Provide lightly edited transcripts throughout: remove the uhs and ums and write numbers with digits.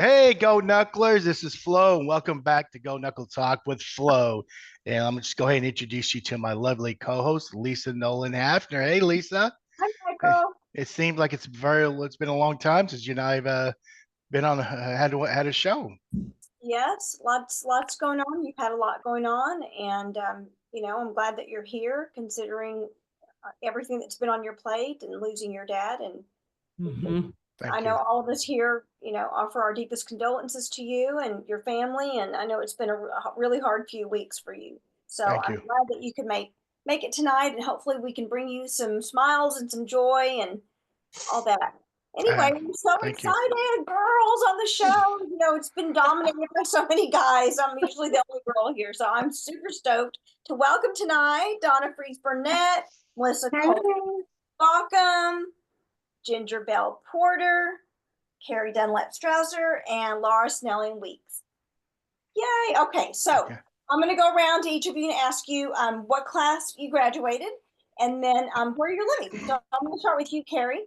Hey, Go Knucklers. This is Flo, and welcome back to Go Knuckle Talk with Flo. And I'm just go ahead and introduce you to my lovely co-host, Lisa Nolan Hafner. Hey, Lisa. Hi, Hey, Michael. it seems like it's been a long time since you and I have been on had a show. Yes, lots going on. You've had a lot going on, and I'm glad that you're here, considering everything that's been on your plate and losing your dad. And I Thank know you. all of us here, offer our deepest condolences to you and your family. And I know it's been a really hard few weeks for you. So Thank I'm you. glad that you could make it tonight, and hopefully we can bring you some smiles and some joy and all that. Anyway, Uh, we're so Thank you. excited, girls on the show. It's been dominated by so many guys. I'm usually the only girl here, so I'm super stoked to welcome tonight Donna Fries Burnett, Melissa Cole Hey. Baucom, Ginger Bell Porter, Carrie Dunlap Strausser, and Laura Snelling Weeks. Yay! Okay, so Okay. I'm going to go around to each of you and ask you what class you graduated, and then where you're living. So I'm going to start with you, Carrie.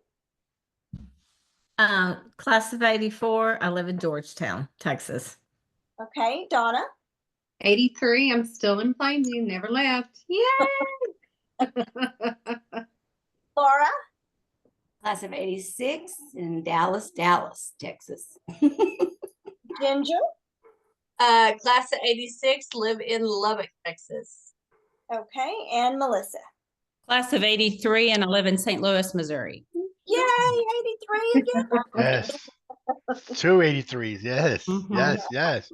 Class of 84. I live in Georgetown, Texas. Okay, Donna. 83. I'm still in Plainview, never left. Yay! Laura. Class of 86 in Dallas, Texas. Ginger. Class of 86, live in Lubbock, Texas. Okay, and Melissa. Class of 83, and I live in St. Louis, Missouri. Yay, 83 again. Yes. 283s. Yes. Yes.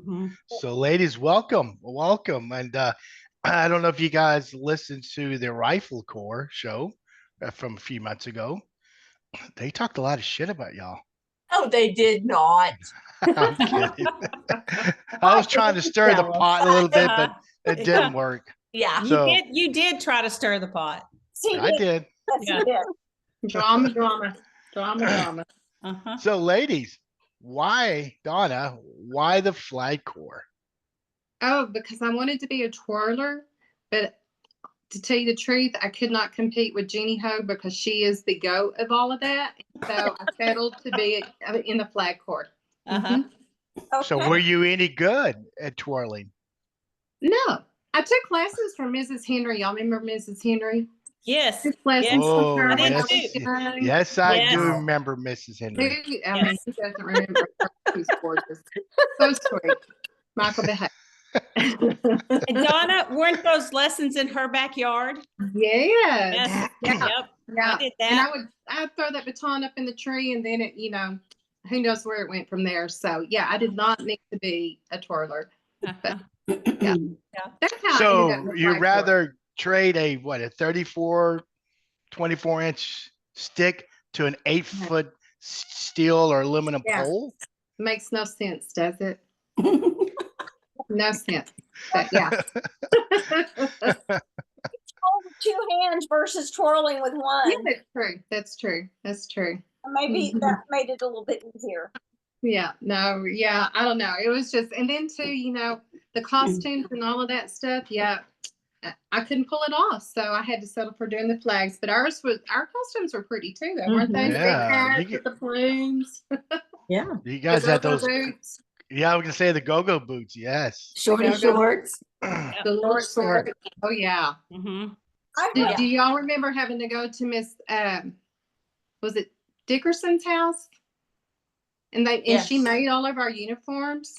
So, ladies, welcome. And I don't know if you guys listened to the Rifle Corps show from a few months ago. They talked a lot of shit about y'all. Oh, they did not. I'm kidding. I was trying to stir the pot a little bit, but it didn't work. Yeah. So You did try to stir the pot. See, I did. Yes, you did. Drama. So, ladies, why, Donna, why the Flag Corps? Oh, because I wanted to be a twirler, but to tell you the truth, I could not compete with Jeannie Ho because she is the goat of all of that. So I settled to be in the Flag Corps. Okay. So were you any good at twirling? No, I took classes from Mrs. Henry. Y'all remember Mrs. Henry? Yes. Took lessons Oh, from her. yes, I do remember Mrs. Henry. I mean, who doesn't remember her? She's gorgeous. So sweet. Michael Behay. And Donna, weren't those lessons in her backyard? Yes. Yep. Yeah. I did that. And I'd throw that baton up in the tree, and then it, who knows where it went from there. So yeah, I did not need to be a twirler. But yeah. That's how I ended up So in the you Flag rather trade a 34, 24-inch stick to an 8-foot steel or aluminum pole? Makes no sense, does it? No sense. But yeah. With two hands versus twirling with one. Yeah, that's true. Maybe that made it a little bit easier. Yeah, no, yeah, I don't know. It was just, and then too, the costumes and all of that stuff. Yeah, I couldn't pull it off, so I had to settle for doing the flags. But our costumes were pretty too, though, weren't they? Yeah, the big hats with the plumes. Yeah, you guys had those boots. Yeah, I was gonna say the go-go boots. Yes, Shorty shorts. The Lord sword. Oh yeah. Do y'all remember having to go to Miss was it Dickerson's house? And she made all of our uniforms.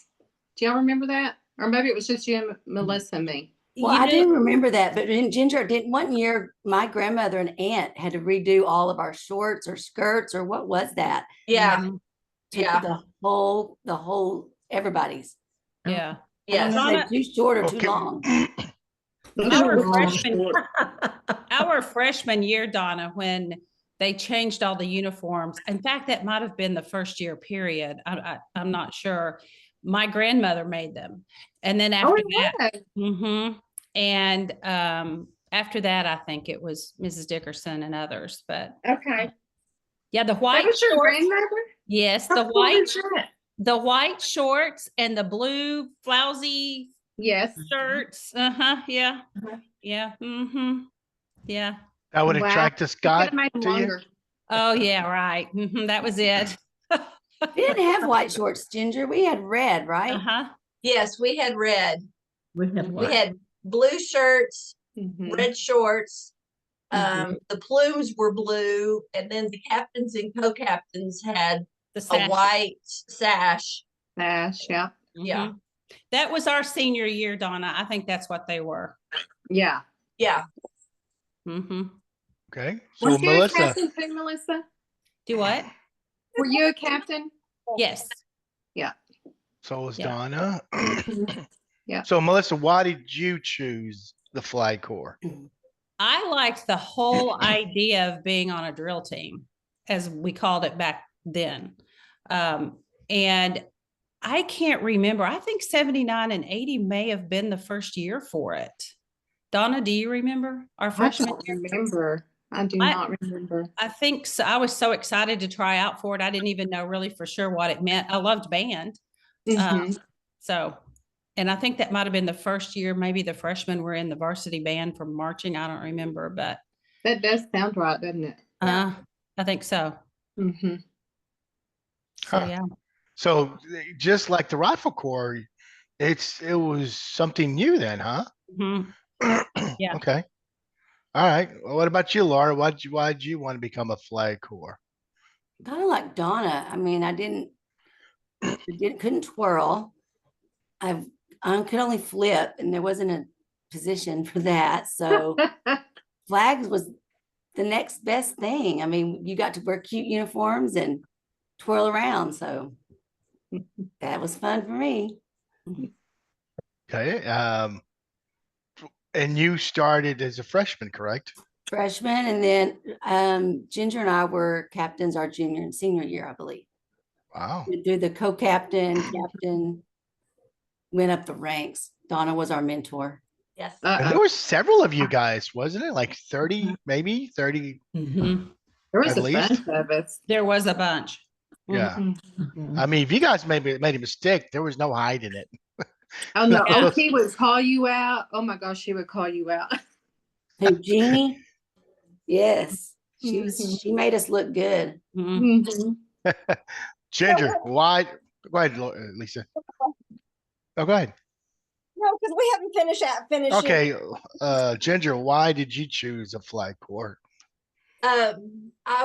Do y'all remember that? Or maybe it was just you and Melissa and me. Well, I do remember that, but in Ginger did one year, my grandmother and aunt had to redo all of our shorts or skirts, or what was that? Yeah. The whole everybody's. Yeah. I don't know if they're too short or too long. Our freshman year, Donna, when they changed all the uniforms. In fact, that might have been the first year period. I'm not sure. My grandmother made them. And then after and after that, I think it was Mrs. Dickerson and others. But okay. Yeah, the white shorts. Your grandmother? Yes, the white shorts and the blue flousy shirts. Yeah. Yeah. Yeah. That would attract a Scott to you. Oh yeah, right. That was it. We didn't have white shorts, Ginger. We had red, right? Uh-huh. Yes, we had red. We had We what? had blue shirts, Mhm. red shorts. Mhm. The plumes were blue, and then the captains and co-captains had The a sash. white sash. Sash, yeah. Yeah. Mhm. That was our senior year, Donna. I think that's what they were. Yeah. Yeah. Mm-hmm. Okay. So Was you a Melissa, captain too, Melissa? Do what? Were you a captain? Yes. Yeah. so was Yeah. Donna. Yeah. So Melissa, why did you choose the Flag Corps? I liked the whole idea of being on a drill team, as we called it back then. And I can't remember. I think 79 and 80 may have been the first year for it. Donna, do you remember our I freshman don't year? remember. I do I- not remember. I think so. I was so excited to try out for it. I didn't even know really for sure what it meant. I loved band. Mhm. So, and I think that might have been the first year, maybe the freshmen were in the varsity band for marching. I don't remember, but That does sound right, doesn't it? I think so. Mm-hmm. So, Huh. yeah. So just like the Rifle Corps, it was something new then, huh? Mhm. Yeah. Okay. All right. Well, what about you, Laura? Why'd you want to become a Flag Corps? Kind of like Donna. I mean, couldn't twirl. I could only flip, and there wasn't a position for that. So flags was the next best thing. I mean, you got to wear cute uniforms and twirl around. So that was fun for me. Okay. And you started as a freshman, correct? Freshman, and then Ginger and I were captains our junior and senior year, I believe. Wow. We do the co-captain, captain, went up the ranks. Donna was our mentor. Yes. And there were several of you guys, wasn't it? Like 30, maybe 30 Mhm. There was at a least. bunch of us. There was a bunch. Yeah. Mhm. I mean, if you guys made a mistake, there was no hiding it. Oh no, Yeah. oh, he would call you out. Oh my gosh, she would call you out. Who, Jeannie? Yes. Mhm. She made us look good. Mhm. Mhm. Ginger, why? Go ahead, Lisa. Oh, go ahead. No, because we haven't finished yet. Okay, Ginger, why did you choose a Flag Corps? I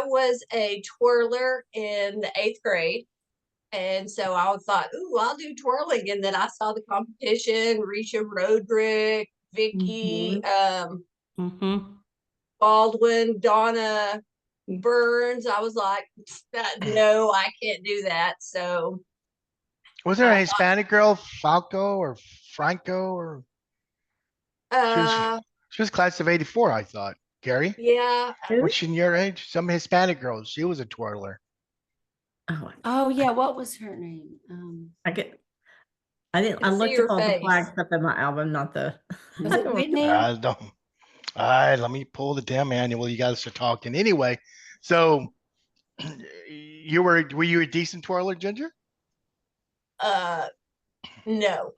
was a twirler in the 8th grade. And so I thought, ooh, I'll do twirling. And then I saw the competition, Risha Roderick, Vicky, Mhm. Baldwin, Donna Burns. I was like, no, I can't do that. So Was there a Hispanic girl, Falco or Franco, or uh she was class of '84, I thought. Gary, yeah. what's she in your age? Some Hispanic girl. She was a twirler. Oh yeah, what was her name? I can see looked her up all the face. flag stuff in my album, not the. Was it Whitney? I don't. All right, let me pull the damn manual. You guys are talking anyway. So, were you a decent twirler, Ginger? No.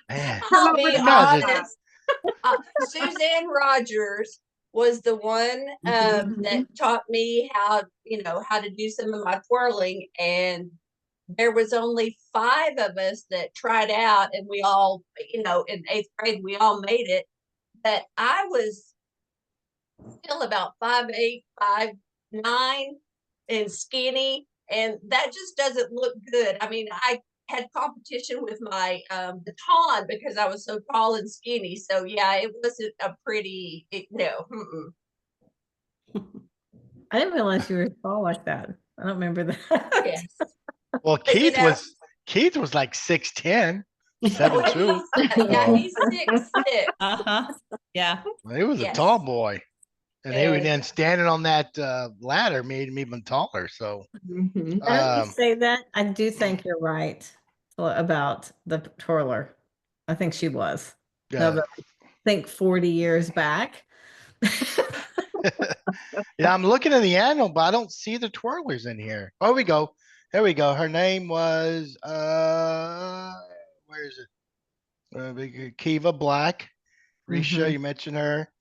Man, I'll be you guys are- honest. Suzanne Rogers was the one that taught me how to do some of my twirling, and there was only 5 of us that tried out, and we all, in 8th grade, we all made it. But I was still about 5'8", 5'9", and skinny, and that just doesn't look good. I mean, I had competition with my baton because I was so tall and skinny. So yeah, it wasn't a pretty no. I didn't realize you were tall like that. I don't remember that. Yes. Well, But, Keith was like 6'10", 7'2". Yeah, he's 6'6". Yeah. He was a tall boy. And Yes. then standing on that ladder made him even taller. So Mhm. Now that you say that, I do think you're right about the twirler. I think she was. yeah. No, but I think 40 years back. Yeah, I'm looking in the annual, but I don't see the twirlers in here. Oh, we go. There we go. Her name was where is it? Kiva Black. Risha, Mhm. you mentioned her.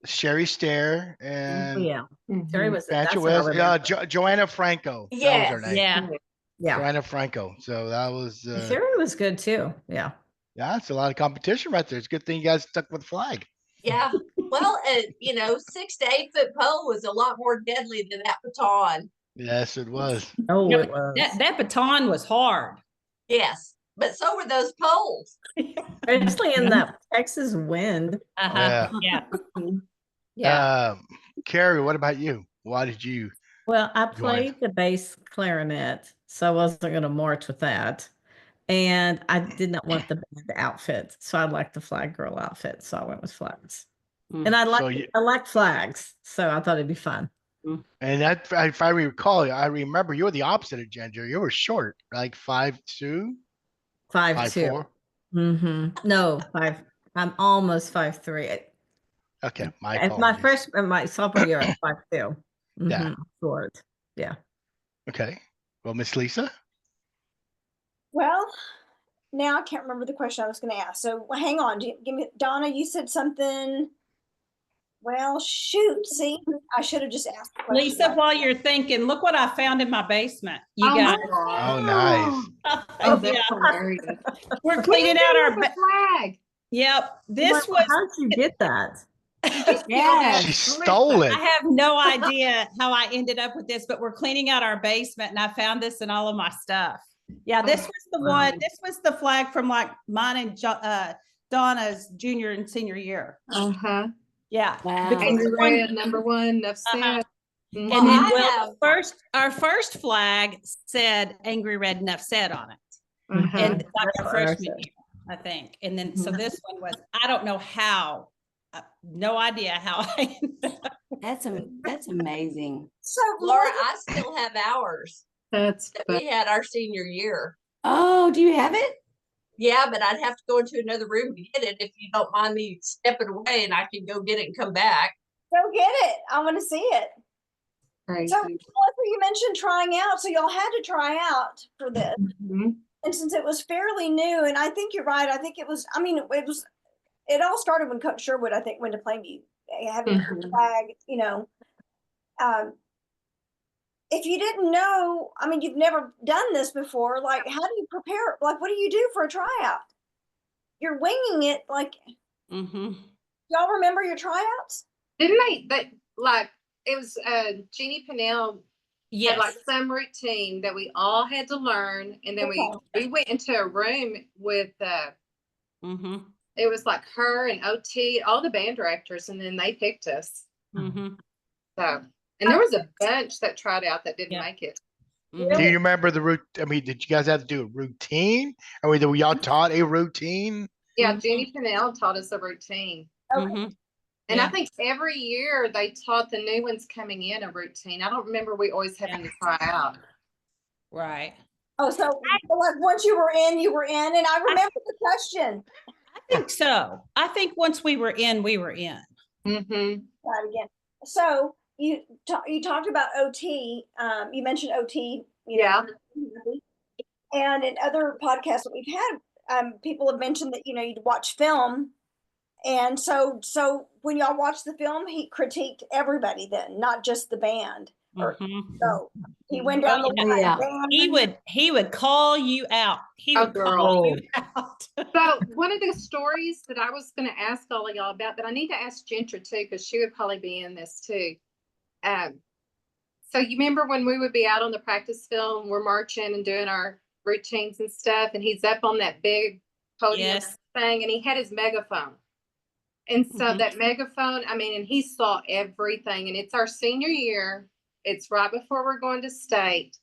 Sherry Stair Oh, and yeah. Terry was Pancha that's what I West, remember. Joanna Franco. That was her Yes. name. Yeah. Yeah. Joanna Franco. So that was Sherry was good too. Yeah. yeah, it's a lot of competition right there. It's a good thing you guys stuck with flag. Yeah. Well, 6 to 8 foot pole was a lot more deadly than that baton. Yes, it was. Oh, No, it was. that baton was hard. Yes. But so were those poles. Especially in that Texas wind. Uh-huh. Yeah. Yeah. Carrie, what about you? Why did you Well, I join? played the bass clarinet, so I wasn't going to march with that. And I did not want the band outfit, so I liked the flag girl outfit, so I went with flags. And I like flags, so I thought it'd be fun. And that, if I recall, I remember you were the opposite of Ginger. You were short, like 5'2", 5'2". 5'4". No, 5. I'm almost 5'3". Okay, my At apologies. my sophomore year, I was 5'2". Yeah. Short. Yeah. Okay. Well, Miss Lisa. Well, now I can't remember the question I was going to ask. So hang on. Give me, Donna, you said something. Well, shoot. See, I should have just asked the question. Lisa, while you're thinking, look what I found in my basement. You Oh guys. my God. Oh, nice. Oh, that's Yeah. hilarious. We're cleaning out our flag. Yep. This was How'd you get that? Yes. She stole it. I have no idea how I ended up with this, but we're cleaning out our basement and I found this in all of my stuff. Yeah, this was the one. This was the flag from like mine and Donna's junior and senior year. Uh-huh. Yeah. Wow. Because Angry the one- Red, number one, enough said. Uh-huh. Mhm. And then I have- our first flag said Angry Red Enough Said on it. Uh-huh. And like That's our what I freshman said. year, I think. And then so this one was, I don't know how, no idea how I That's amazing. So Laura, I still have ours That's that we had our senior year. Oh, do you have it? Yeah, but I'd have to go into another room to get it if you don't mind me stepping away and I can go get it and come back. go get it. I want to see it. crazy. So Melissa, you mentioned trying out. So y'all had to try out for this. Mhm. And since it was fairly new, and I think you're right, I think it all started when Coach Sherwood, I think, went to Plainview, having a flag, if you didn't know, I mean, you've never done this before, like, how do you prepare? Like, what do you do for a tryout? You're winging it, like, y'all remember your tryouts? Didn't they like it was Jeannie Pinnell had like some routine that we all had to learn, and then we went into a room with it was like her and OT, all the band directors, and then they picked us. So, and there was a bunch that tried out that didn't make it. Do you remember the route? I mean, did you guys have to do a routine? Or were y'all taught a routine? Yeah, Jeannie Pinnell taught us a routine. And I think every year they taught the new ones coming in a routine. I don't remember we always having to try out. Right. Oh, so like once you were in, and I remember the question. I think so. I think once we were in, we were in. Try it again. So you talked about OT. You mentioned OT. And in other podcasts that we've had, people have mentioned that you'd watch film, and so when y'all watched the film, he critiqued everybody then, not just the band. So he went down the line. He would call you out. He would call you out. So one of the stories that I was going to ask all of y'all about, but I need to ask Ginger too, because she would probably be in this too. So you remember when we would be out on the practice field, we're marching and doing our routines and stuff, and he's up on that big podium thing, and he had his megaphone. And so that megaphone, I mean, and he saw everything, and it's our senior year. It's right before we're going to state.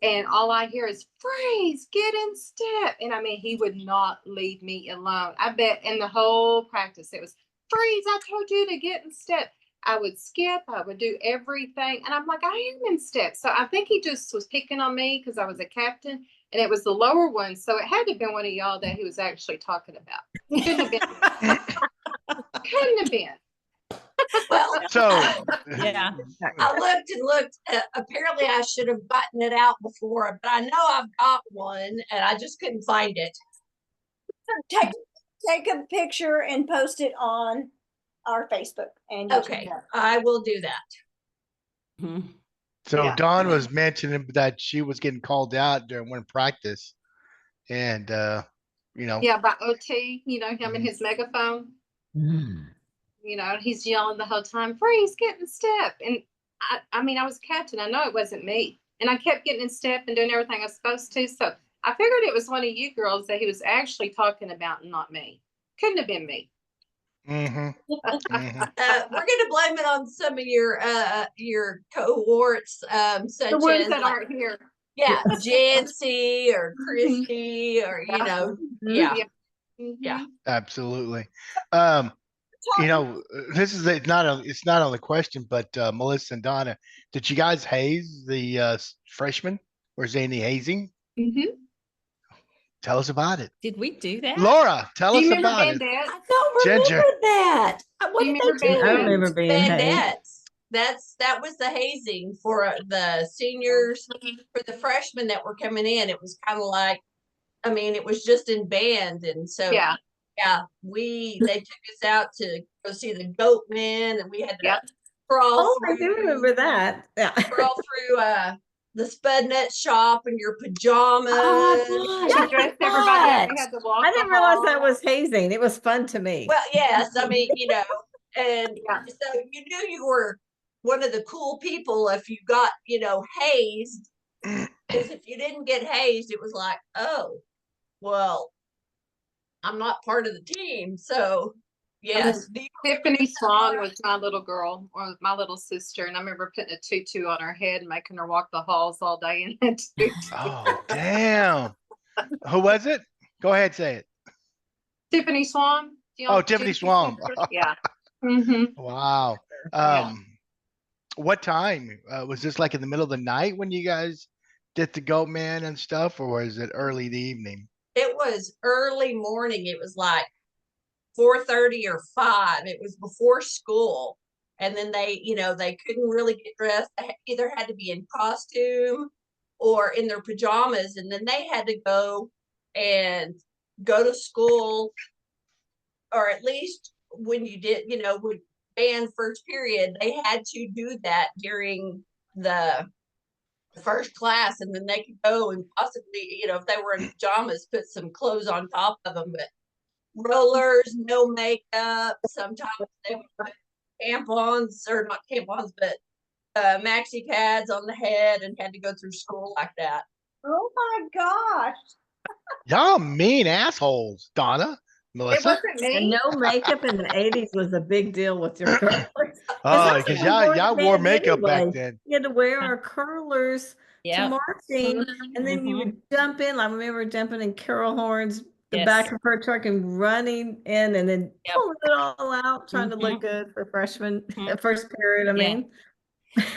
And all I hear is, freeze, get in step. And I mean, he would not leave me alone. I bet in the whole practice, it was, freeze, I told you to get in step. I would skip, I would do everything. And I'm like, I am in step. So I think he just was picking on me because I was a captain, and it was the lower one. So it had to have been one of y'all that he was actually talking about. Couldn't have been. Couldn't have been. Well, so I looked. Apparently, I should have gotten it out before, but I know I've got one, and I just couldn't find it. Take a picture and post it on our Facebook and Okay, I will do that. So Dawn was mentioning that she was getting called out during one practice, and you know. Yeah, by OT, you know, him and his megaphone. You know, he's yelling the whole time, freeze, get in step. And I mean, I was captain. I know it wasn't me. And I kept getting in step and doing everything I was supposed to. So I figured it was one of you girls that he was actually talking about and not me. Couldn't have been me. We're gonna blame it on some of your cohorts, such the ones as that aren't here. Yeah, Jancy or Christy or yeah. Absolutely. You know, this is it's not on the question, but Melissa and Donna, did you guys haze the freshmen? Or is there any hazing? Tell us about it. Did we do that? Laura, tell us about it. I don't remember that. What did they do? I remember being hazed. That was the hazing for the seniors. For the freshmen that were coming in, it was kind of like, I mean, it was just in band, and so they took us out to go see the Goatmen, and we had to crawl. Oh, I do remember that. Yeah, crawl through the Spud Nut shop in your pajamas. Oh, gosh, dressed everybody. We had to walk. I didn't realize that was hazing. It was fun to me. Well, yes, I mean, you know, and so you knew you were one of the cool people if you got, you know, hazed. Because if you didn't get hazed, it was like, oh, well, I'm not part of the team. So, yes. Tiffany Swan was my little girl, or my little sister. And I remember putting a tutu on her head and making her walk the halls all day in that tutu. Oh, damn. Who was it? Go ahead, say it. Tiffany Swan. Oh, Tiffany Swan. Yeah. Wow. What time? Was this like in the middle of the night when you guys did the Goat Man and stuff, or was it early in the evening? It was early morning. It was like 4:30 or 5. It was before school. And then they, you know, they couldn't really get dressed. They either had to be in costume or in their pajamas. And then they had to go to school, or at least when you did, you know, with band first period, they had to do that during the first class, and then they could go and possibly, you know, if they were in pajamas, put some clothes on top of them. But rollers, no makeup. Sometimes they would put tampons, or not tampons, but maxi pads on the head, and had to go through school like that. Oh my gosh! Y'all mean assholes, Donna. Melissa? It wasn't me. And no makeup in the 80s was a big deal with your curlers. Oh, because y'all wore makeup back then. You had to wear our curlers to marching, and then you would jump in. I remember jumping in Carol Horn's the back of her truck and running in, and then pulling it all out, trying to look good for freshmen first period. I mean.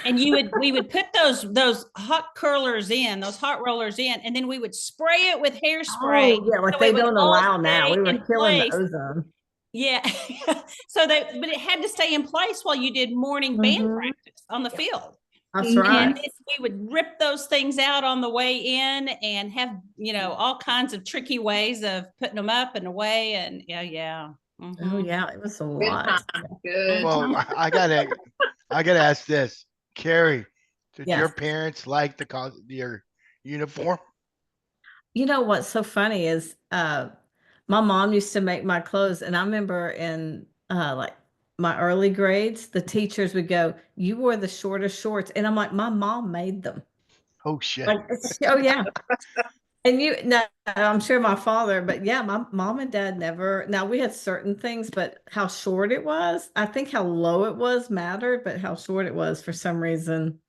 And we would put those hot curlers in, those hot rollers in, and then we would spray it with hairspray. Oh, yeah, like so they don't allow now. We were killing the ozone. Yeah. But it had to stay in place while you did morning band practice on the field. That's right. And we would rip those things out on the way in and have, you know, all kinds of tricky ways of putting them up and away. And Oh yeah, it was a lot. Good. Well, I gotta ask this. Carrie, did your parents like your uniform? You know what's so funny is my mom used to make my clothes, and I remember in like my early grades, the teachers would go, "You wore the shortest shorts," and I'm like, "My mom made them." Oh shit! Like, oh yeah. And I'm sure my father, but yeah, my mom and dad never. Now we had certain things, but how short it was, I think how low it was mattered, but how short it was, for some reason,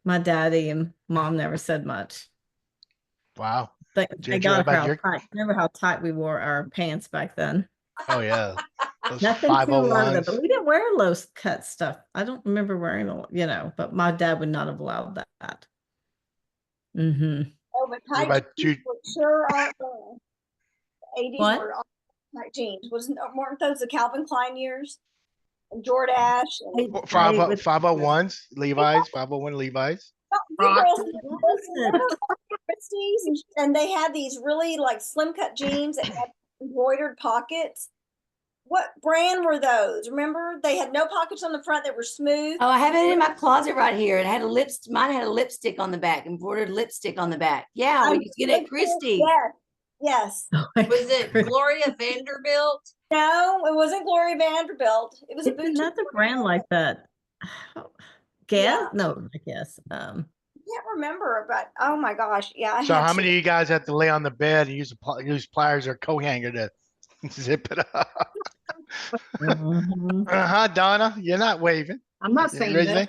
my daddy and mom never said much. Wow. They got how tight. Remember how tight we wore our pants back then? Oh yeah. Those Nothing too low, but 501s. we didn't wear low cut stuff. I don't remember wearing, but my dad would not have allowed that. Oh, but tight jeans sure aren't the 80s were all tight jeans. Weren't those the Calvin Klein years? And Jordache and 501s, Levi's, 501 Levi's. And they had these really like slim cut jeans that had embroidered pockets. What brand were those? Remember, they had no pockets on the front. They were smooth. Oh, I have it in my closet right here. It had a mine had a lipstick on the back, embroidered lipstick on the back. Yeah, we used to get it at Christie's. Yes. Yes. Was it Gloria Vanderbilt? No, it wasn't Gloria Vanderbilt. It was It's another brand like that. Guess? Yeah. No, I guess. I can't remember, but oh my gosh, yeah. So how many of you guys have to lay on the bed and use pliers or coat hanger to zip it up? Donna, you're not waving. I'm not saying that.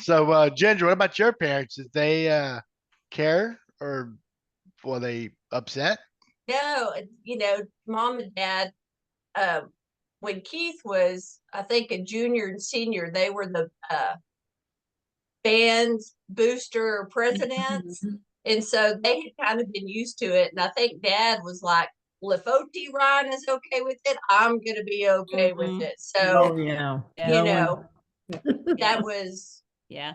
So, Ginger, what about your parents? Did they care, or were they upset? No, mom and dad, when Keith was, I think, a junior and senior, they were the band booster presidents. And so they had kind of been used to it. And I think dad was like, well, if OT Ryan is okay with it, I'm going to be okay with it. So, that was, yeah.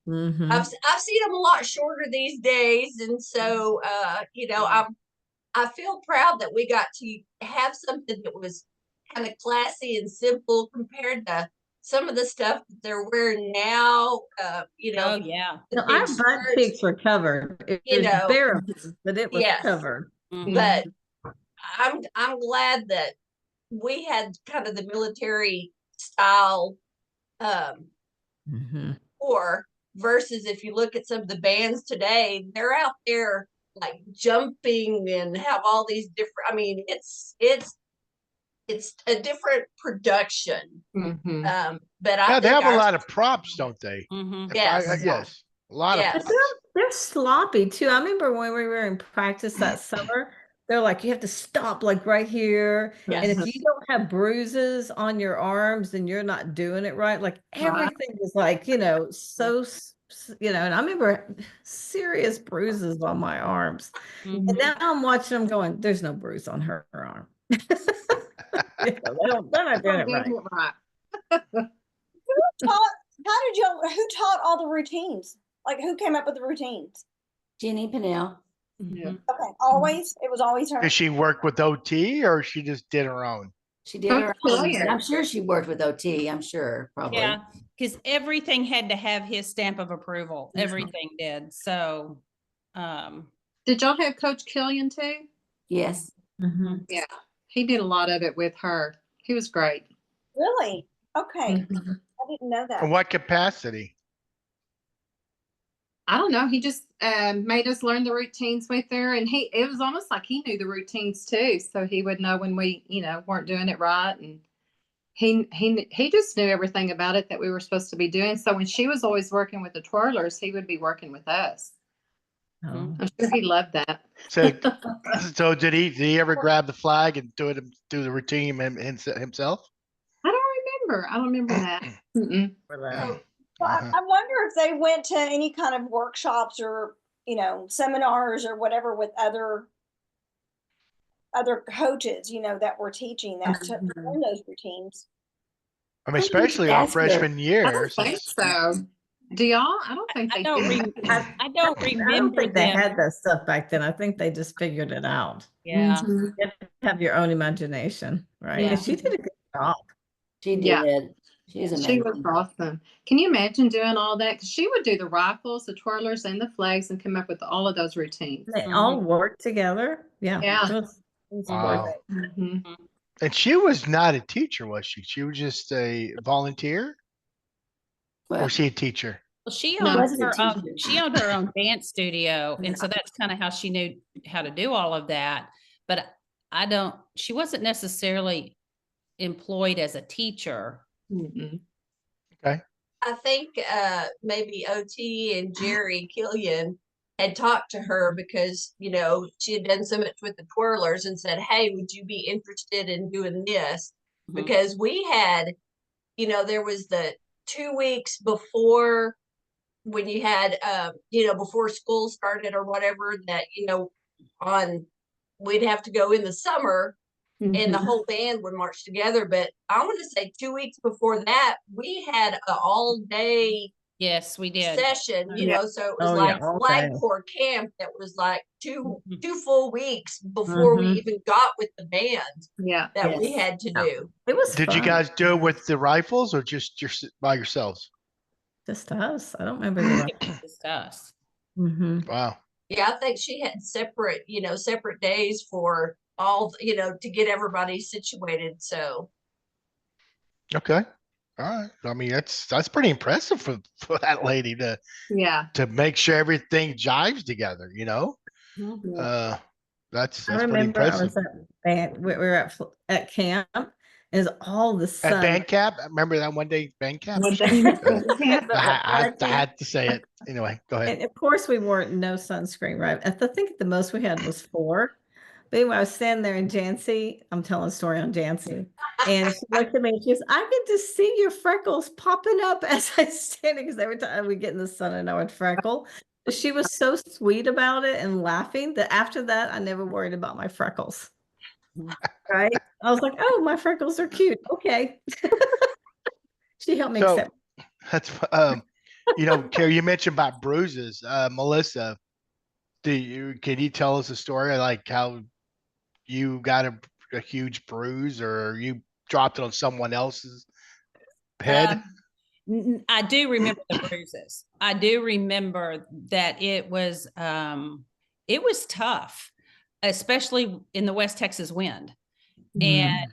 I've seen them a lot shorter these days. And so, I feel proud that we got to have something that was kind of classy and simple compared to some of the stuff that they're wearing now. Oh yeah. No, our butt cheeks were covered. It was bare, but it was covered. But I'm glad that we had kind of the military style corps versus if you look at some of the bands today, they're out there like jumping and have all these different, I mean, it's a different production. But they have a lot of props, don't they? Yes. Yes. A lot of props. They're sloppy too. I remember when we were in practice that summer, they're like, you have to stop like right here. Yes. And if you don't have bruises on your arms, then you're not doing it right. Like everything was like, so, and I remember serious bruises on my arms. And now I'm watching them going, there's no bruise on her arm. They're not doing it right. Who taught all the routines? Like who came up with the routines? Jenny Pinnell. Okay, always? It was always her? Did she work with OT or she just did her own? She did her own. I'm sure she worked with OT. I'm sure, probably. Yeah, because everything had to have his stamp of approval. Everything did. So, did y'all have Coach Killian too? Yes. Yeah, he did a lot of it with her. He was great. Really? Okay. I didn't know that. In what capacity? I don't know. He just made us learn the routines with her, and it was almost like he knew the routines too, so he would know when we, weren't doing it right, and he just knew everything about it that we were supposed to be doing. So when she was always working with the twirlers, he would be working with us. I'm sure he loved that. So did he ever grab the flag and do the routine himself? I don't remember that. Well, I wonder if they went to any kind of workshops or, seminars or whatever with other coaches, that were teaching that to learn those routines. I mean, especially our freshman year. I don't think so. Do y'all? I don't think they did. I don't remember they had that stuff back then. I think they just figured it out. Yeah. You have to have your own imagination, right? Yeah. And she did a good job. She did. Yeah. She was awesome. Can you imagine doing all that? Because she would do the rifles, the twirlers, and the flags and come up with all of those routines. They all worked together. Yeah. Yeah. Wow. And she was not a teacher, was she? She was just a volunteer? Or was she a teacher? Well, she owned her own dance studio. And so that's kind of how she knew how to do all of that. But she wasn't necessarily employed as a teacher. Okay. I think maybe OT and Jerry Killian had talked to her because, she had done so much with the twirlers and said, hey, would you be interested in doing this? Because we had, there was the 2 weeks before when you had, before school started or whatever that, we'd have to go in the summer. And the whole band would march together. But I want to say 2 weeks before that, we had an all-day Yes, we did. session, you know, so it was Oh, like yeah, Flag okay. Corps camp that was like two full weeks before we even got with the band that we had to do. It was Did you fun. guys do it with the rifles or just by yourselves? Just us. I don't remember the rifles. Just us. Wow. Yeah, I think she had separate, you know, separate days for all, you know, to get everybody situated. So Okay. All right. I mean, that's pretty impressive for that lady to make sure everything jives together, you know? That's I pretty remember I impressive. was at band, we were at camp. Is all the At sun. band camp, remember that one day band camp? I had to say it. Anyway, go ahead. And of course we wore no sunscreen, right? I think the most we had was 4. But anyway, I was standing there in Jancy. I'm telling a story on Jancy. And she looked at me and she goes, I can just see your freckles popping up as I standing, because every time we get in the sun, I know I'd freckle. But she was so sweet about it and laughing that after that, I never worried about my freckles. Right? I was like, oh, my freckles are cute. Okay. She helped me accept. That's you know, Carrie, you mentioned about bruises. Melissa, can you tell us a story like how you got a huge bruise or you dropped it on someone else's head? I do remember the bruises. I do remember that it was tough, especially in the West Texas wind. And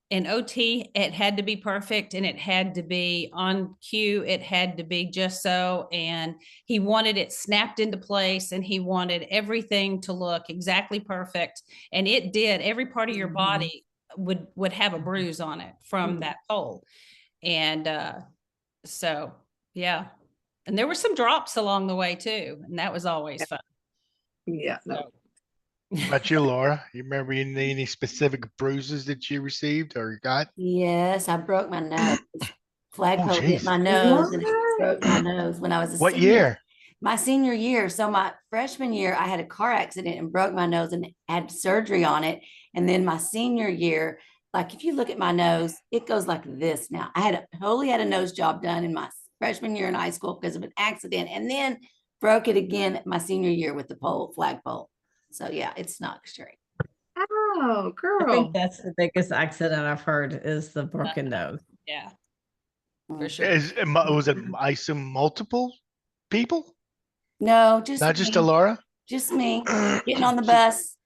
in OT, it had to be perfect and it had to be on cue. It had to be just so. And he wanted it snapped into place and he wanted everything to look exactly perfect. And it did. Every part of your body would have a bruise on it from that pole. And so, yeah. And there were some drops along the way too. And that was always fun. Yeah. So. About you, Laura? You remember any specific bruises that you received or got? Yes, I broke my nose. Flagpole hit my nose and it broke my nose when I was a What senior. year? My senior year. So my freshman year, I had a car accident and broke my nose and had surgery on it. And then my senior year, like if you look at my nose, it goes like this now. I totally had a nose job done in my freshman year in high school because of an accident, and then broke it again my senior year with the flagpole. So yeah, it's not extreme. Oh, girl. I think that's the biggest accident I've heard is the broken nose. Yeah, for sure. Was it, I assume, multiple people? No, not just Laura. Just me getting on the bus,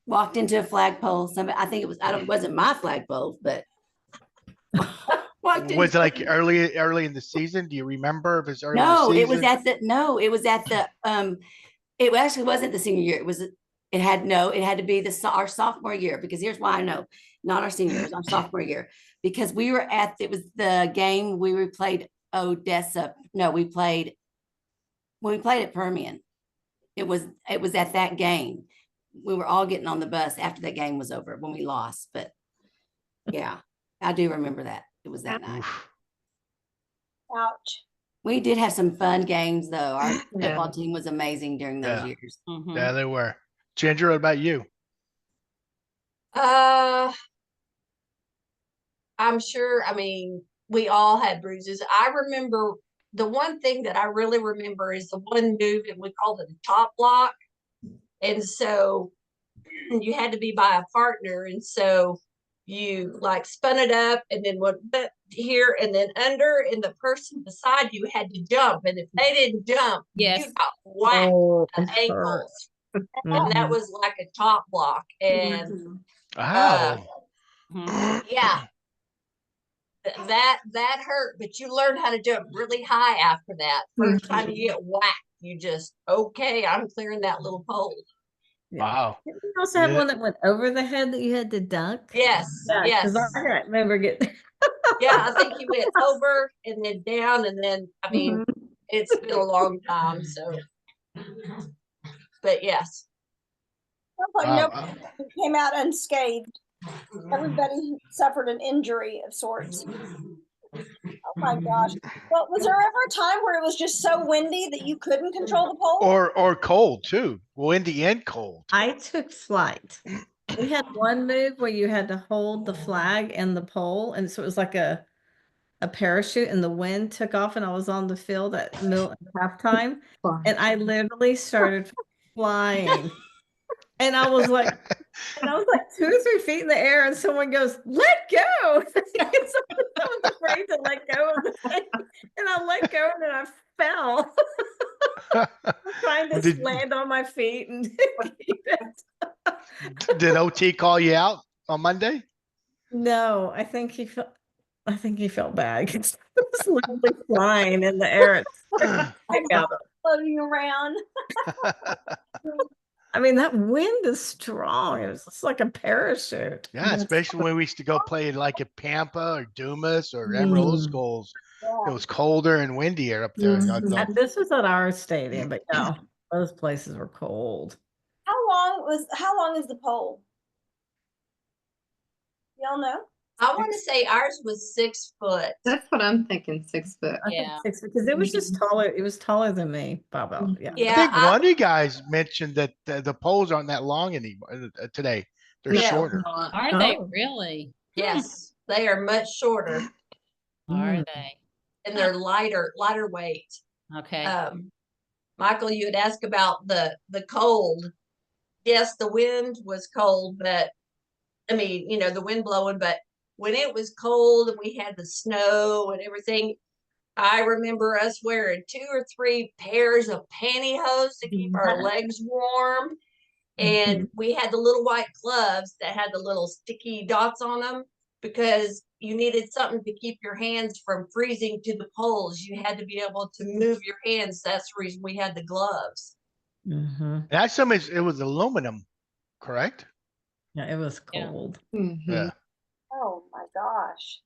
walked into a flagpole. I think it wasn't my flagpole, but was it like early in the season? Do you remember if it's early? No, it was at the it actually wasn't the senior year. It had to be our sophomore year, because here's why I know, not our senior year, it was our sophomore year, because it was the game we played Odessa. No, we played at Permian. It was at that game. We were all getting on the bus after that game was over when we lost. But yeah, I do remember that. It was that night. Ouch. We did have some fun games though. Our football team was amazing during those years. Yeah, they were. Ginger, what about you? I'm sure, I mean, we all had bruises. I remember the one thing that I really remember is the one move, and we called it a top block. And so you had to be by a partner. And so you like spun it up and then went here and then under, and the person beside you had to jump. And if they didn't jump, you got whacked the ankles. And that was like a top block. And yeah, that hurt, but you learned how to jump really high after that. First time you get whacked, you just, okay, I'm clearing that little pole. Wow. Didn't you also have one that went over the head that you had to dunk? Yes. Yes. I remember getting. Yeah, I think he went over and then down, and then, I mean, it's been a long time, so. But yes. Nobody came out unscathed. Everybody suffered an injury of sorts. Oh my gosh. Well, was there ever a time where it was just so windy that you couldn't control the pole? Or cold too. Windy and cold. I took flight. We had one move where you had to hold the flag and the pole. And so it was like a parachute and the wind took off and I was on the field at halftime and I literally started flying. And I was like 2 or 3 feet in the air and someone goes, "Let go." Someone's afraid to let go of the thing. And I let go and then I fell. Trying to land on my feet and keep it. Did OT call you out on Monday? No, I think he felt bad. It was literally flying in the air. Floating around. I mean, that wind is strong. It was just like a parachute. Yeah, especially when we used to go play like at Pampa or Dumas or Amarillo schools. It was colder and windier up there. And this was at our stadium, but yeah, those places were cold. How long is the pole? Y'all know? I want to say ours was 6 foot. That's what I'm thinking, 6 foot. Yeah. 6 because it was just taller. It was taller than me, Bobo. Yeah. Yeah, I think one of you guys mentioned that the poles aren't that long anymore today. They're shorter. Are they really? Yes, they are much shorter. Are they? And they're lighter weight. Okay. Michael, you had asked about the cold. Yes, the wind was cold, but I mean, the wind blowing, but when it was cold and we had the snow and everything, I remember us wearing 2 or 3 pairs of pantyhose to keep our legs warm. And we had the little white gloves that had the little sticky dots on them because you needed something to keep your hands from freezing to the poles. You had to be able to move your hands. That's the reason we had the gloves. And I assume it was aluminum, correct? Yeah, it was cold. Yeah. Oh my gosh.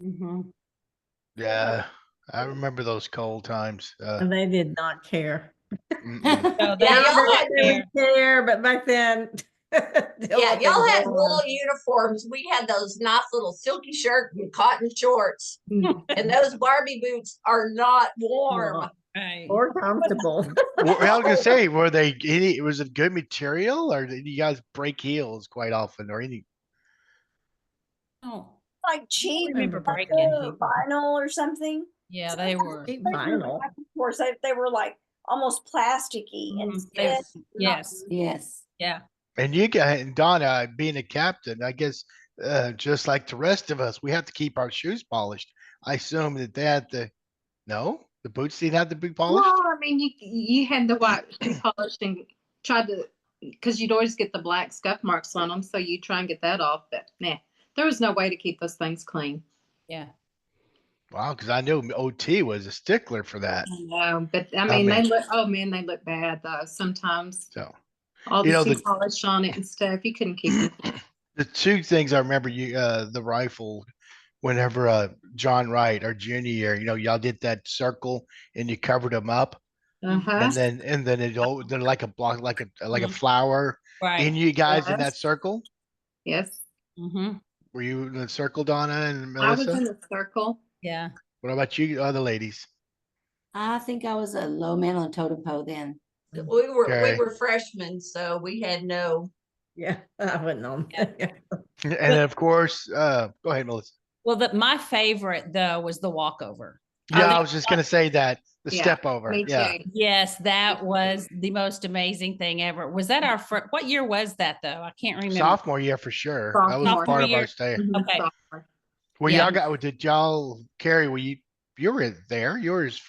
Yeah, I remember those cold times. And they did not care. So Yeah, y'all didn't care, but back then. Yeah, y'all had wool uniforms. We had those nice little silky shirt and cotton shorts. And those Barbie boots are not warm. Or comfortable. I was gonna say, was it good material, or did you guys break heels quite often, or any? Oh, Like cheap vinyl or something. Yeah, they were. Cheap vinyl. Of course, they were like almost plasticky and Yes. Yeah. And you and Donna being a captain, I guess, just like the rest of us, we have to keep our shoes polished. I assume that they had to. No, the boots didn't have to be polished. Well, I mean, you had the white shoe polished and tried to, because you'd always get the black scuff marks on them, so you try and get that off. But nah, there was no way to keep those things clean. Yeah. Wow, because I knew OT was a stickler for that. No, but I mean, they look. Oh man, they look bad though. Sometimes. So. All the shoe polish on it and stuff. You couldn't keep it. The 2 things I remember the rifle, whenever John Wright, our junior year, y'all did that circle and you covered them up. And then they're like a block, like a flower. Right. In you guys in that circle? Yes. Were you in the circle, Donna and Melissa? I was in the circle. Yeah. What about you, other ladies? I think I was a low man on totem pole then. We were freshmen, so we had no. Yeah, I wouldn't know. And then of course, go ahead, Melissa. Well, my favorite though was the walkover. Yeah, I was just gonna say that the step over. Yeah. Yes, that was the most amazing thing ever. Was that our what year was that though? I can't remember. Sophomore year for sure. That was part of our stay. Okay. Well, did y'all Carrie? You were there? Yours?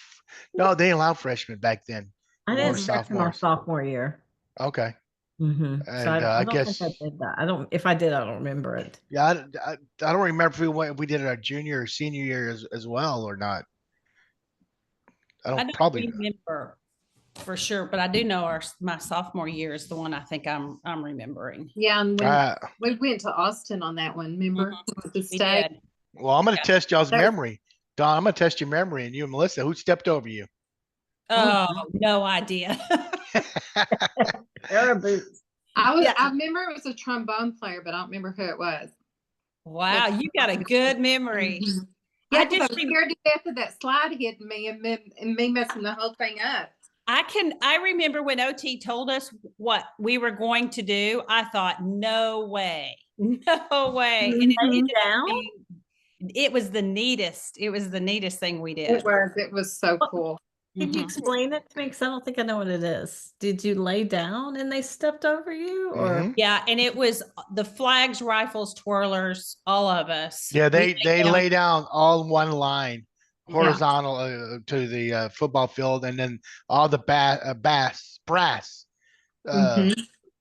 No, they allowed freshmen back then. I didn't start my sophomore year. Okay. And so I guess think I did that. If I did, I don't remember it. Yeah, I don't remember if we did it our junior or senior year as well or not. I don't probably remember for sure, but I do know my sophomore year is the one I think I'm remembering. Yeah, and we went to Austin on that one. Remember the state? Well, I'm going to test y'all's memory, Don. I'm going to test your memory, and you and Melissa, who stepped over you? Oh, no idea. There are boots. I remember it was a trombone player, but I don't remember who it was. Wow, you got a good memory. Yeah, I just scared to death of that slide hitting me and me messing the whole thing up. I remember when OT told us what we were going to do. I thought, no way. And it ended up it was the neatest. It was the neatest thing we did. It was so cool. Can you explain it to me? Because I don't think I know what it is. Did you lay down and they stepped over you, or? Yeah, and it was the flags, rifles, twirlers, all of us. Yeah, they lay down all in one line, horizontal to the football field, and then all the brass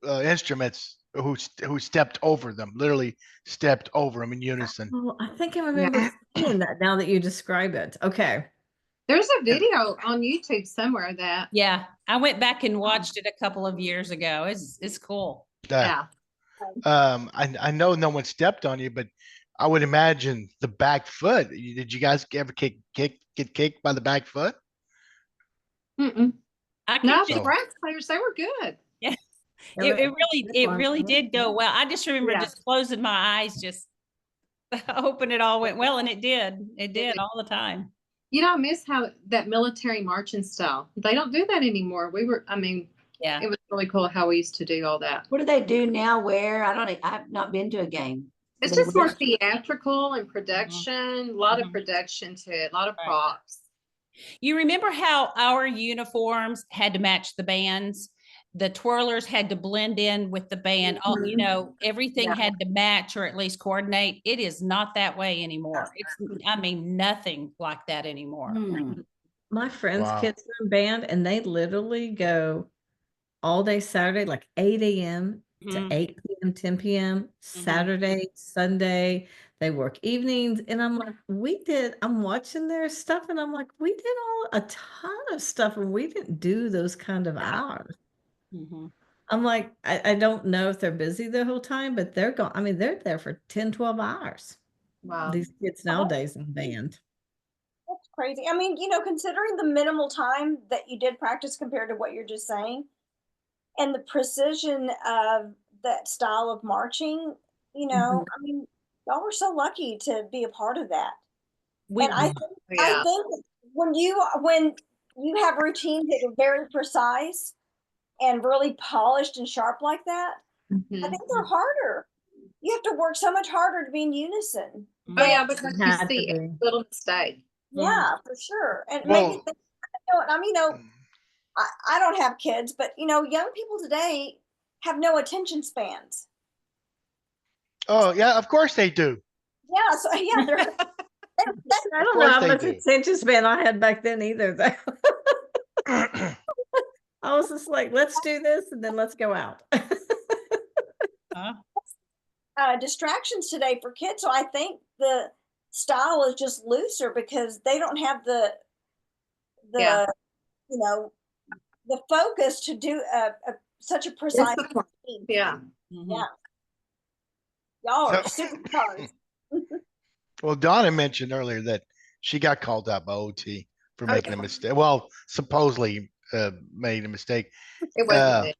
instruments who stepped over them, literally stepped over them in unison. Oh, I think I remember seeing that now that you describe it. Okay. There's a video on YouTube somewhere of that. Yeah, I went back and watched it a couple of years ago. It's cool. Yeah. I know no one stepped on you, but I would imagine the back foot. Did you guys ever get kicked by the back foot? No, the brass players, they were good. Yeah, it really did go well. I just remember just closing my eyes, just hoping it all went well, and it did. It did all the time. You know, I miss how that military marching style. They don't do that anymore. It was really cool how we used to do all that. What do they do now? Where I've not been to a game. It's just more theatrical and production. A lot of production to it. A lot of props. You remember how our uniforms had to match the bands? The twirlers had to blend in with the band. All, you know, everything had to match or at least coordinate. It is not that way anymore. Nothing like that anymore. My friends' kids are in band, and they literally go all day Saturday, like 8 a.m. to 8 p.m., 10 p.m., Saturday, Sunday. They work evenings. And I'm like, I'm watching their stuff, and I'm like, we did a ton of stuff, and we didn't do those kind of hours. I'm like, I don't know if they're busy the whole time, but they're gone. I mean, they're there for 10, 12 hours. Wow. These kids nowadays in band. That's crazy. I mean, you know, considering the minimal time that you did practice compared to what you're just saying, and the precision of that style of marching, you know, I mean, y'all were so lucky to be a part of that. I think when you have routines that are very precise and really polished and sharp like that, I think they're harder. You have to work so much harder to be in unison. Oh yeah, because you see a little mistake. Yeah, for sure. And maybe I don't have kids, but you know, young people today have no attention spans. Oh yeah, of course they do. Yeah, so yeah, they're I don't know how much attention span I had back then either, though. I was just like, let's do this and then let's go out. Distractions today for kids. So I think the style is just looser because they don't have the you know, the focus to do such a precise routine. Yeah. Yeah. Y'all are superstars. Well, Donna mentioned earlier that she got called out by OT for making a mistake. Well, supposedly made a mistake. It wasn't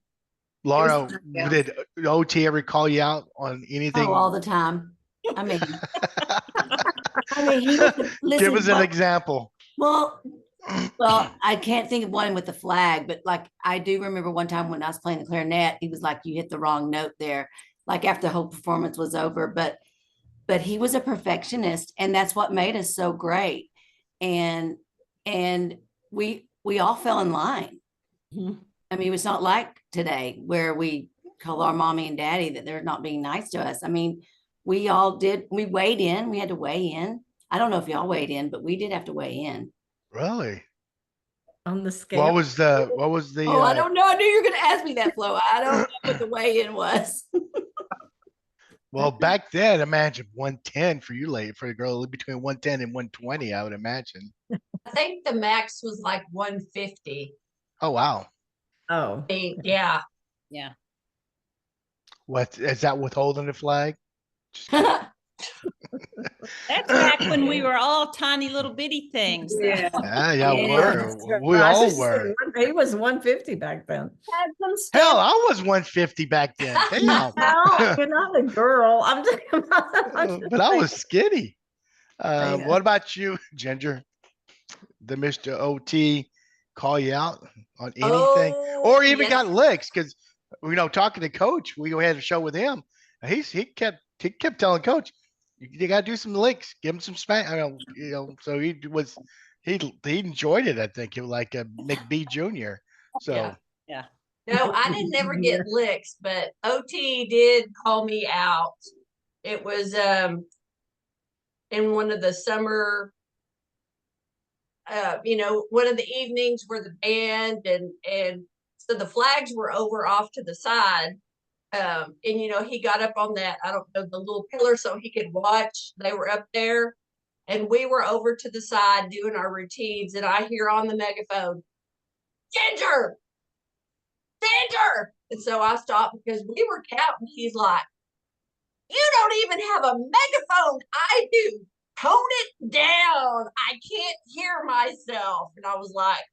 Laura, did OT ever call you out on anything? Oh, all the time. I mean, give us an example. Well, I can't think of one with the flag, but like I do remember one time when I was playing the clarinet, he was like, "You hit the wrong note there." Like after the whole performance was over, but he was a perfectionist, and that's what made us so great. And we all fell in line. I mean, it's not like today where we call our mommy and daddy that they're not being nice to us. I mean, we all did. We weighed in. We had to weigh in. I don't know if y'all weighed in, but we did have to weigh in. Really? On the scale. What was the? Oh, I don't know. I knew you were going to ask me that, Flo. I don't know what the weigh-in was. Well, back then, imagine 110 for you, lady, for a girl between 110 and 120. I would imagine. I think the max was like 150. Oh wow. Oh. Yeah. What is that? Withholding the flag? That's back when we were all tiny little bitty things. Yeah, we all were. He was 150 back then. Hell, I was 150 back then. Damn. No, you're not a girl. I'm just but I was skinny. What about you, Ginger? The Mr. OT call you out on anything, or even got licks? Because talking to Coach, we had a show with him. He kept telling Coach, You got to do some licks. Give him some spank. So he enjoyed it. I think it was like a McBee Jr. So yeah. No, I didn't ever get licks, but OT did call me out. It was in one of the summer, one of the evenings where the band and so the flags were over off to the side. And he got up on that, I don't know, the little pillar so he could watch. They were up there and we were over to the side doing our routines, and I hear on the megaphone, Ginger! And so I stopped because we were counting. He's like, you don't even have a megaphone. I do. Tone it down. I can't hear myself. And I was like,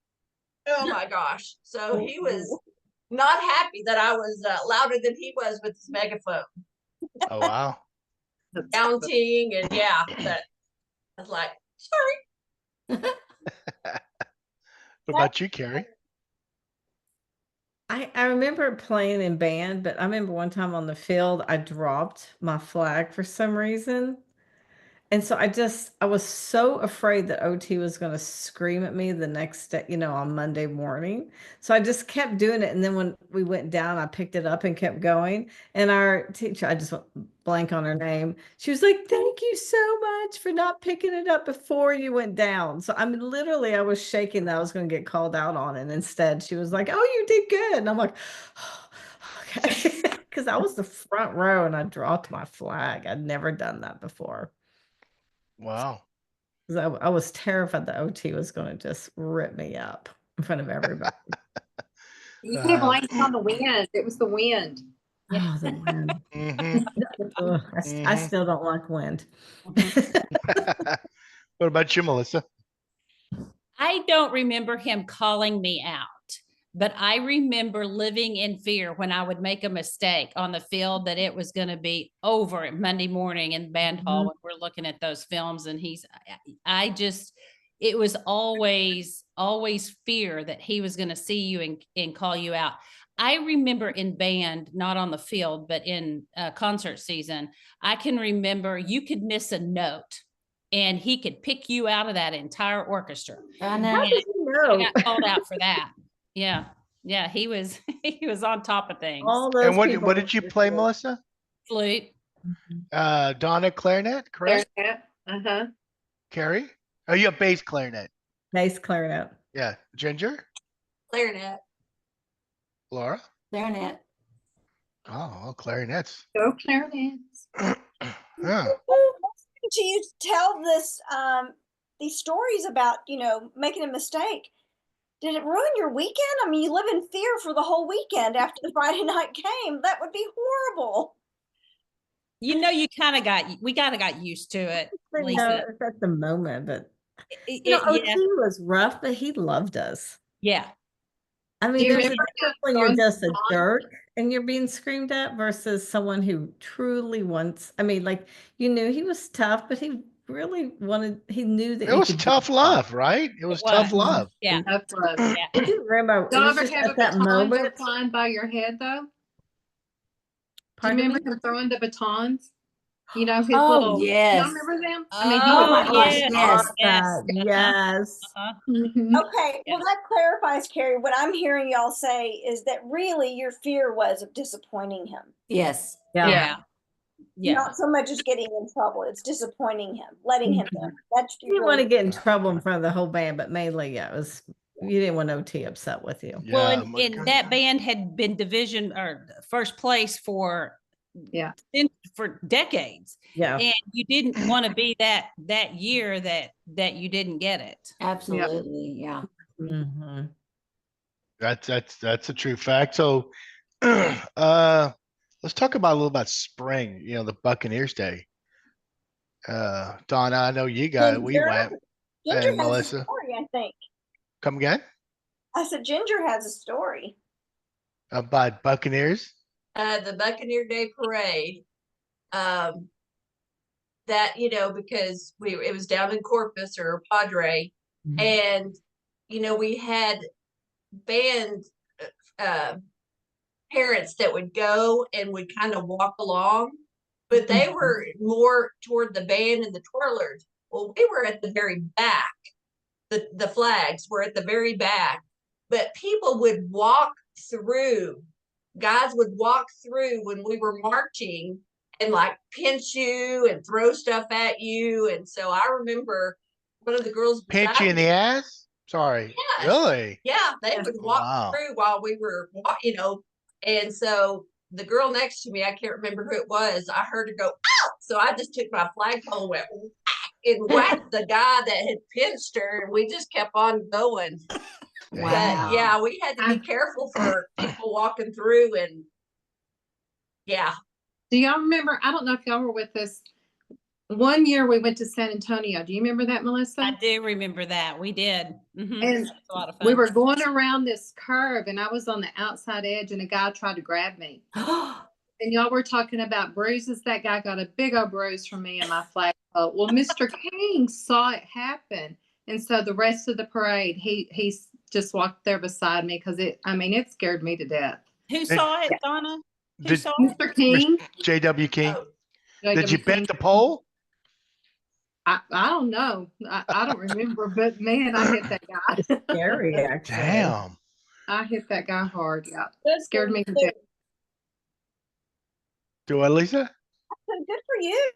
oh my gosh. So he was not happy that I was louder than he was with his megaphone. Oh, wow. Counting and yeah, but I was like, sorry. What about you, Carrie? I remember playing in band, but I remember one time on the field, I dropped my flag for some reason. And so I was so afraid that OT was going to scream at me the next day, on Monday morning. So I just kept doing it. And then when we went down, I picked it up and kept going. And our teacher, I just went blank on her name. She was like, thank you so much for not picking it up before you went down. So I mean, literally, I was shaking that I was going to get called out on it. And instead, she was like, oh, you did good. And I'm like, oh, okay. Because I was the front row and I dropped my flag. I'd never done that before. Wow. I was terrified the OT was going to just rip me up in front of everybody. You could have blamed it on the wind. It was the wind. Oh, the wind. I still don't like wind. What about you, Melissa? I don't remember him calling me out, but I remember living in fear when I would make a mistake on the field that it was going to be over Monday morning in band hall when we're looking at those films. And it was always fear that he was going to see you and call you out. I remember in band, not on the field, but in concert season, I can remember you could miss a note and he could pick you out of that entire orchestra. I know. How did you know? I got called out for that. Yeah. He was on top of things. All those And what did you play, Melissa? Flute. Donna, clarinet, correct? Clarinet. Carrie? Oh, you have bass clarinet. Bass clarinet. Yeah. Ginger? Clarinet. Laura? Clarinet. Oh, clarinets. Go clarinets. Yeah. To you tell these stories about making a mistake. Did it ruin your weekend? I mean, you live in fear for the whole weekend after the Friday night game. That would be horrible. You we kind of got used to it. Lisa. At the moment, but OT was rough, but he loved us. Yeah. I mean, there's a difference when you're just a jerk and you're being screamed at versus someone who truly wants. I mean, like he was tough, but he really he knew that it was tough love, right? It was tough love. Yeah. Tough love. I do remember. Don't ever have a baton go flying by your head, though. Do you remember him throwing the batons? His little. Yes. Y'all remember them? Yes. Okay, well, that clarifies, Carrie. What I'm hearing y'all say is that really your fear was of disappointing him. Yes. Yeah. Not so much as getting in trouble. It's disappointing him, letting him know. You didn't want to get in trouble in front of the whole band, but mainly, it was you didn't want OT upset with you. Yeah, well, and that band had been division or first place for decades. Yeah. And you didn't want to be that year that you didn't get it. Absolutely. Yeah. Mm-hmm. That's a true fact. So let's talk a little about spring, the Buccaneers Day. Donna, I know we went. Ginger and Melissa. has a story, I think. Come again? I said Ginger has a story. About Buccaneers? The Buccaneer Day Parade. That, because it was down in Corpus or Padre, and, we had band parents that would go and would kind of walk along. but they were more toward the band and the twirlers. Well, we were at the very back. The flags were at the very back, but people would walk through. Guys would walk through when we were marching and like pinch you and throw stuff at you. And so I remember one of the girls pinch you in the ass. Sorry. Yes. Really? Yeah, they would walk through while we were, and so the girl next to me, I can't remember who it was. I heard her go, "Ow!" So I just took my flagpole and went and whacked the guy that had pinched her, and we just kept on going. Wow. But yeah, we had to be careful for people walking through, and yeah. Do y'all remember? I don't know if y'all were with us. One year we went to San Antonio. Do you remember that, Melissa? I do remember that. We did. And It was a lot of fun. we were going around this curve, and I was on the outside edge, and a guy tried to grab me. And y'all were talking about bruises. That guy got a big old bruise from me and my flagpole. Well, Mr. King saw it happen, and so the rest of the parade, he just walked there beside me because it scared me to death. Who saw it, Donna? Who saw it? Mr. King. J.W. King. Oh. Did you bend the pole? I don't know. I don't remember, but man, I hit that guy. Scary, actually. Damn. I hit that guy hard. Yeah, that scared me to death. Do it, Lisa? Good for you.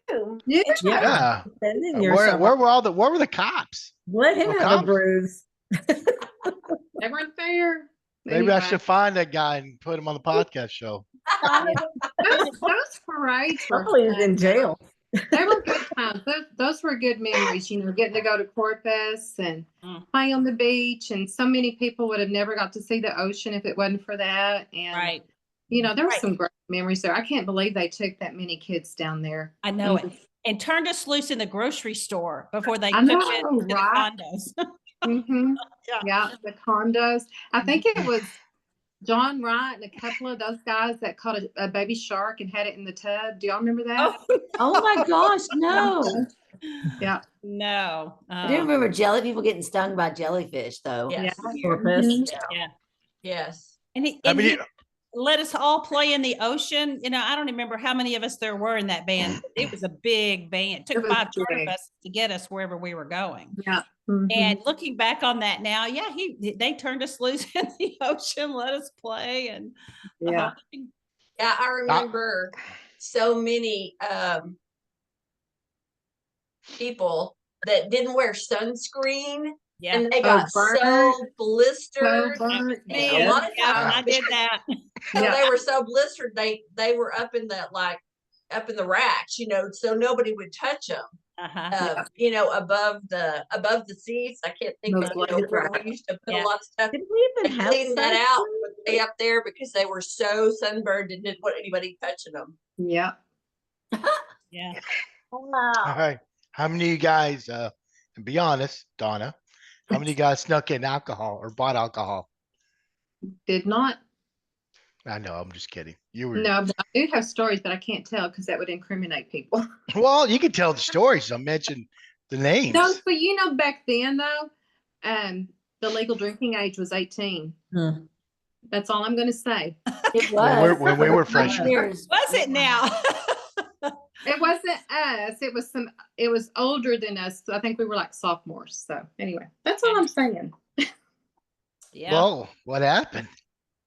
Yeah. Where were the cops? Let him have a bruise. They weren't there. Maybe I should find that guy and put him on the podcast show. Those parades were Probably he's in jail. They were good times. Those were good memories, getting to go to Corpus and play on the beach. And so many people would have never got to see the ocean if it wasn't for that. And, there were some great memories there. I can't believe they took that many kids down there. I know it. And turned us loose in the grocery store before they took it to the condos. Yeah, the condos. I think it was John Wright and a couple of those guys that caught a baby shark and had it in the tub. Do y'all remember that? Oh my gosh, no. Yeah. No. I do remember people getting stung by jellyfish, though. Yes. Yeah. Yes. And he let us all play in the ocean. I don't remember how many of us there were in that band. It was a big band. It took 5 of us to get us wherever we were going. Yeah. And looking back on that now, they turned us loose in the ocean, let us play, and I remember so many people that didn't wear sunscreen. Yeah. And they got so blistered. A lot of times I did that. They were so blistered. They were up in the racks, so nobody would touch them. Above the seats. I can't think of where we used to put a lot of stuff. Did we even clean that out way up there because they were so sunburned and didn't want anybody touching them. Yeah. Yeah. Wow. All right. How many of you guys, and be honest, Donna, how many of you guys snuck in alcohol or bought alcohol? Did not. I know, I'm just kidding. You were No, but I do have stories, but I can't tell because that would incriminate people. Well, you can tell the stories. I mentioned the names. No, but back then though, the legal drinking age was 18. That's all I'm going to say. It was when we were freshmen. Was it now? It wasn't us. It was older than us. So I think we were like sophomores. So anyway, that's all I'm saying. Yeah. Well, what happened?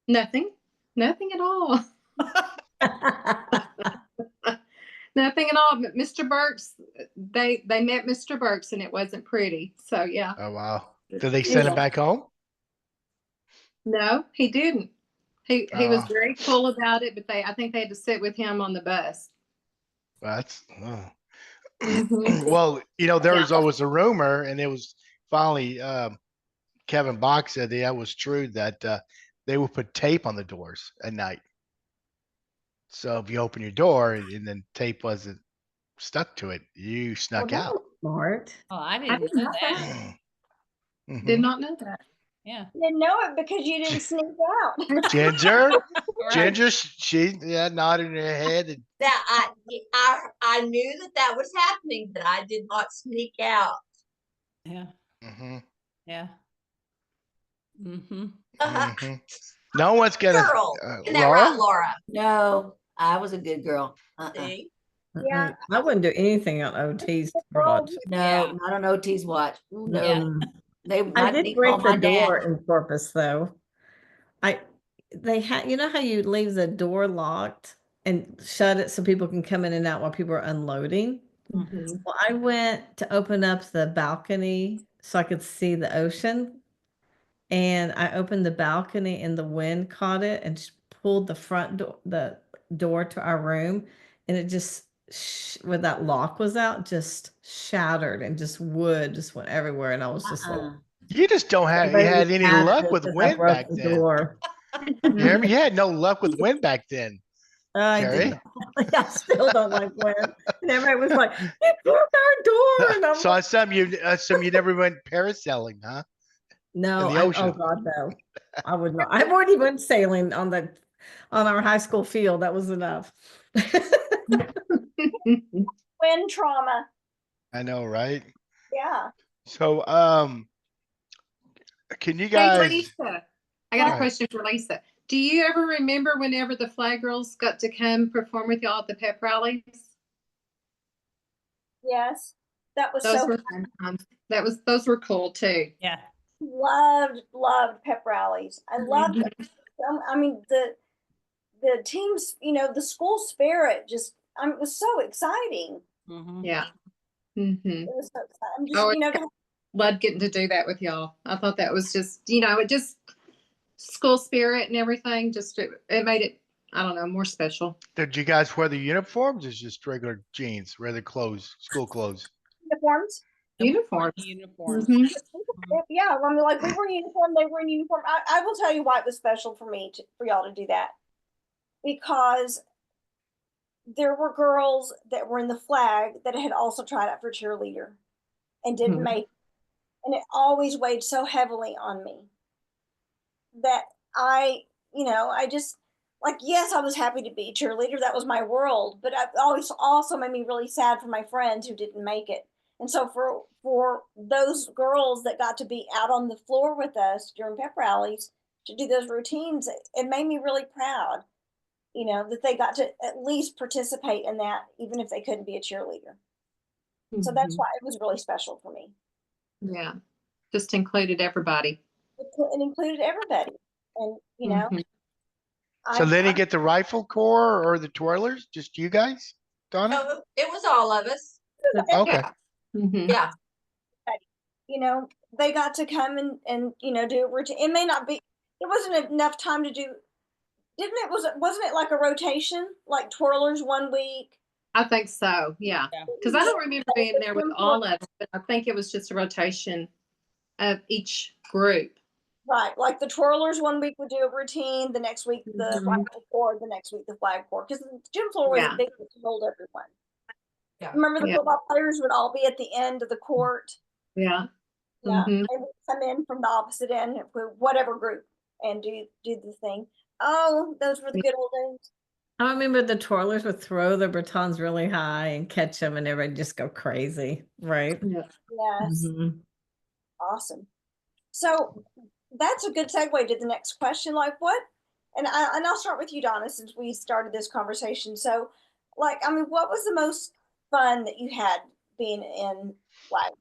Nothing at all. Nothing at all. But Mr. Burks, they met Mr. Burks and it wasn't pretty. So yeah. Oh wow. Did they send him back home? No, he didn't. He was very cool about it, but I think they had to sit with him on the bus. That's well, there was always a rumor, and it was finally Kevin Bach said that was true, that they would put tape on the doors at night. So if you open your door and then tape wasn't stuck to it, you snuck out. Smart. Oh, I didn't know that. Did not know that. Yeah. You didn't know it because you didn't sneak out. Ginger, Ginger, she nodded her head. And that I knew that was happening, but I did not sneak out. Yeah. Yeah. No one's gonna. Girl, isn't that right, Laura? No, I was a good girl. See? Yeah. I wouldn't do anything on OT's watch. No, not on OT's watch. No. Yeah. I did break the door in purpose though. They had, you know how you leave the door locked and shut it so people can come in and out while people are unloading? Well, I went to open up the balcony so I could see the ocean. And I opened the balcony and the wind caught it and pulled the front door, the door to our room. And it just, where that lock was out, just shattered and just wood just went everywhere. And I was just like, you just don't have you had any luck with wind back then. Door. You had no luck with wind back then. I did. I still don't like wind. And everybody was like, "You broke our door." And so I assume you never went parasailing, huh? No, oh God, no. I would not. I've already went sailing on our high school field. That was enough. Wind trauma. I know, right? Yeah. So, can you guys? Hey, Lisa, I got a question for Lisa. Do you ever remember whenever the Flag Girls got to come perform with y'all at the pep rallies? Yes, that was those so were fun. Those were cool too. Yeah. Loved pep rallies. I loved it. I mean, the teams, the school spirit just, it was so exciting. Yeah. It was so exciting. I'm just, loved getting to do that with y'all. I thought that was just, it just school spirit and everything. Just it made it, I don't know, more special. Did you guys wear the uniforms? Or just regular jeans, regular clothes, school clothes? Uniforms. Yeah, I mean, like we were in uniform, they were in uniform. I will tell you why it was special for me for y'all to do that, because there were girls that were in the flag that had also tried out for cheerleader and didn't make it. And it always weighed so heavily on me that I just, like, yes, I was happy to be a cheerleader. That was my world. But it always also made me really sad for my friends who didn't make it. And so for those girls that got to be out on the floor with us during pep rallies to do those routines, it made me really proud, that they got to at least participate in that, even if they couldn't be a cheerleader. So that's why it was really special for me. Yeah. Just included everybody. It included everybody. And, So they didn't get the Rifle Corps or the Twirlers? Just you guys, Donna? No, it was all of us. Okay. Yeah. They got to come and do a routine. It may not be, it wasn't enough time to do, wasn't it like a rotation, like twirlers one week? I think so, yeah. Because I don't remember being there with all of it, but I think it was just a rotation of each group. Right, like the twirlers one week would do a routine, the next week the Rifle Corps, the next week the Flag Corps, because the gym floor was big to hold everyone. Yeah. Remember the football players would all be at the end of the court. Yeah. Yeah. They would come in from the opposite end, whatever group, and do the thing. Oh, those were the good old days. I remember the twirlers would throw their batons really high and catch them, and everybody just go crazy, right? Yes. Awesome. So that's a good segue to the next question. Like what? And I'll start with you, Donna, since we started this conversation. So, what was the most fun that you had being in flag?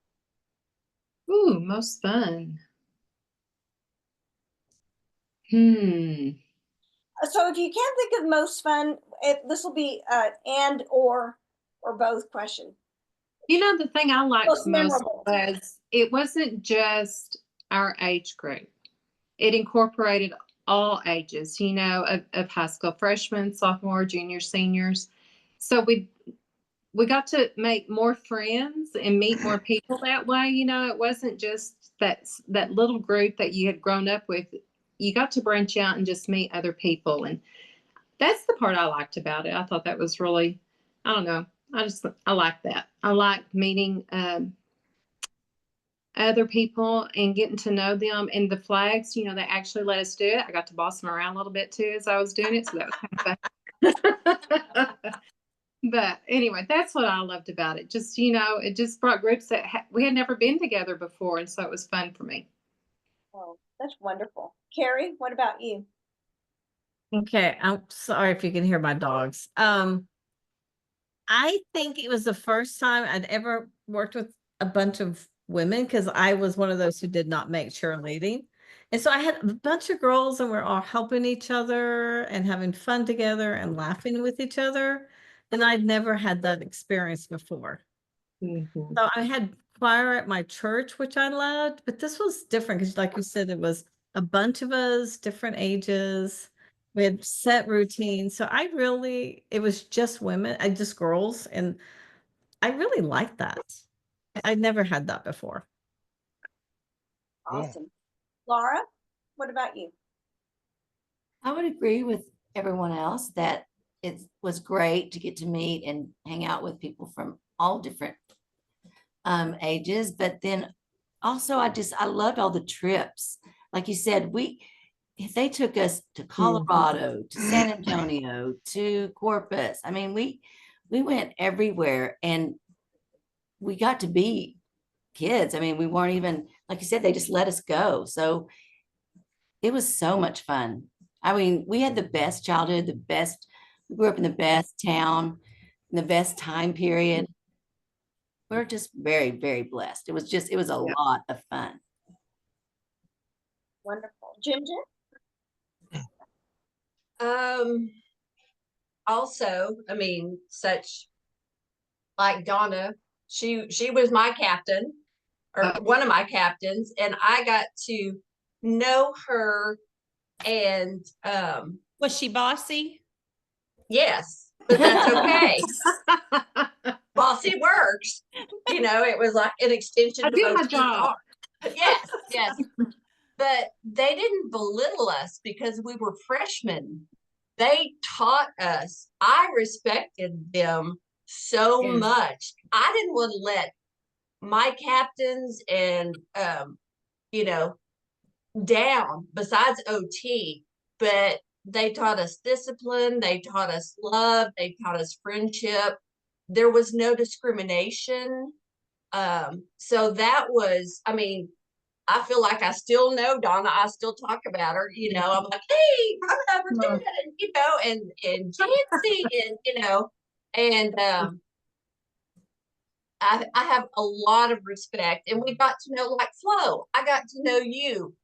Ooh, most fun. So if you can't think of most fun, this will be and or both question. The thing I liked most was it wasn't just our age group. It incorporated all ages, of high school, freshmen, sophomore, junior, seniors. So we got to make more friends and meet more people that way. It wasn't just that little group that you had grown up with. You got to branch out and just meet other people. And that's the part I liked about it. I thought that was really, I don't know. I like that. I like meeting other people and getting to know them. And the flags, they actually let us do it. I got to boss them around a little bit too as I was doing it. So that was kind of fun. But anyway, that's what I loved about it. Just, it just brought groups that we had never been together before. And so it was fun for me. Oh, that's wonderful. Carrie, what about you? Okay, I'm sorry if you can hear my dogs. I think it was the first time I'd ever worked with a bunch of women because I was one of those who did not make cheerleading. And so I had a bunch of girls and we're all helping each other and having fun together and laughing with each other. And I'd never had that experience before. So I had choir at my church, which I loved, but this was different because like you said, it was a bunch of us, different ages. We had set routines. So it was just women, just girls. And I really liked that. I'd never had that before. Awesome. Laura, what about you? I would agree with everyone else that it was great to get to meet and hang out with people from all different ages. But then also I loved all the trips. Like you said, they took us to Colorado, to San Antonio, to Corpus. I mean, we went everywhere and we got to be kids. I mean, we weren't even, like you said, they just let us go. So it was so much fun. I mean, we had the best childhood, we grew up in the best town, in the best time period. We're just very, very blessed. It was a lot of fun. Wonderful. Jim? Also, I mean, such like Donna, she was my captain or one of my captains, and I got to know her. And was she bossy? Yes, but that's okay. Bossy works. You know, it was like an extension I do my job. Yes. But they didn't belittle us because we were freshmen. They taught us. I respected them so much. I didn't want to let my captains and down besides OT, but they taught us discipline, they taught us love, they taught us friendship. There was no discrimination. So that was, I mean, I feel like I still know Donna. I still talk about her, I'm like, hey, I'm over there, and Jancy, and I have a lot of respect, and we got to know, like Flo, I got to know you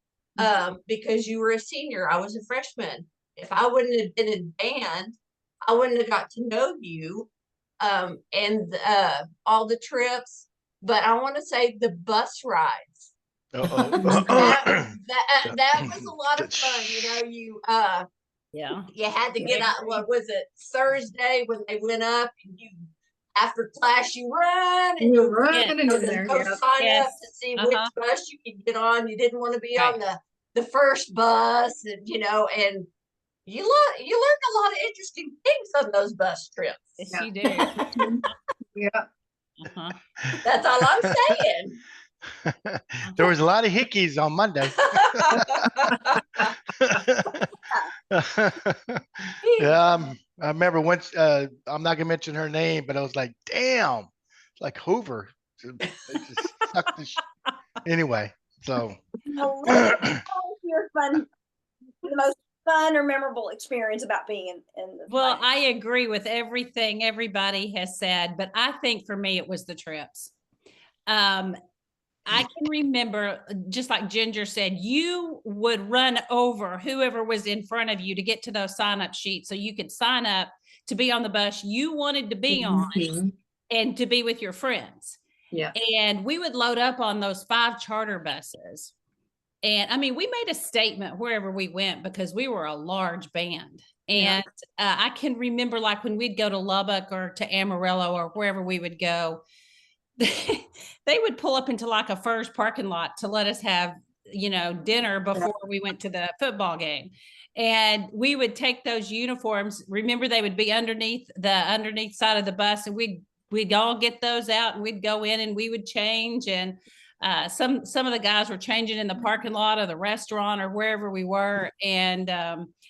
because you were a senior. I was a freshman. If I wouldn't have been in band, I wouldn't have got to know you and all the trips. But I want to say the bus rides. That was a lot of fun. You had to get out. What was it, Thursday when they went up, and you after class you run and you run and go sign up to see which bus you could get on. You didn't want to be on the first bus, and and you learned a lot of interesting things on those bus trips. Yes, you did. Yeah. That's all I'm saying. There was a lot of hickeys on Monday. Yeah, I remember once. I'm not gonna mention her name, but I was like, "Damn!" Like Hoover. Anyway, so. Your fun, the most fun or memorable experience about being in the Well, I agree with everything everybody has said, but I think for me it was the trips. I can remember, just like Ginger said, you would run over whoever was in front of you to get to those sign-up sheets so you could sign up to be on the bus you wanted to be on and to be with your friends. Yeah. And we would load up on those 5 charter buses. And I mean, we made a statement wherever we went because we were a large band. And I can remember, like, when we'd go to Lubbock or to Amarillo or wherever we would go, they would pull up into like a first parking lot to let us have, dinner before we went to the football game. And we would take those uniforms. Remember, they would be underneath side of the bus, and we'd all get those out and we'd go in and we would change. And some of the guys were changing in the parking lot of the restaurant or wherever we were. And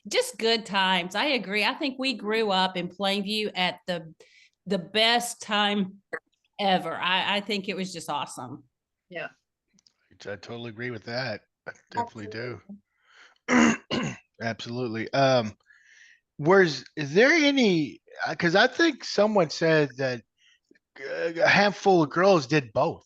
just good times. I agree. I think we grew up in Plainview at the best time ever. I think it was just awesome. Yeah. I totally agree with that. I definitely do. Absolutely. Is there any, because I think someone said that a handful of girls did both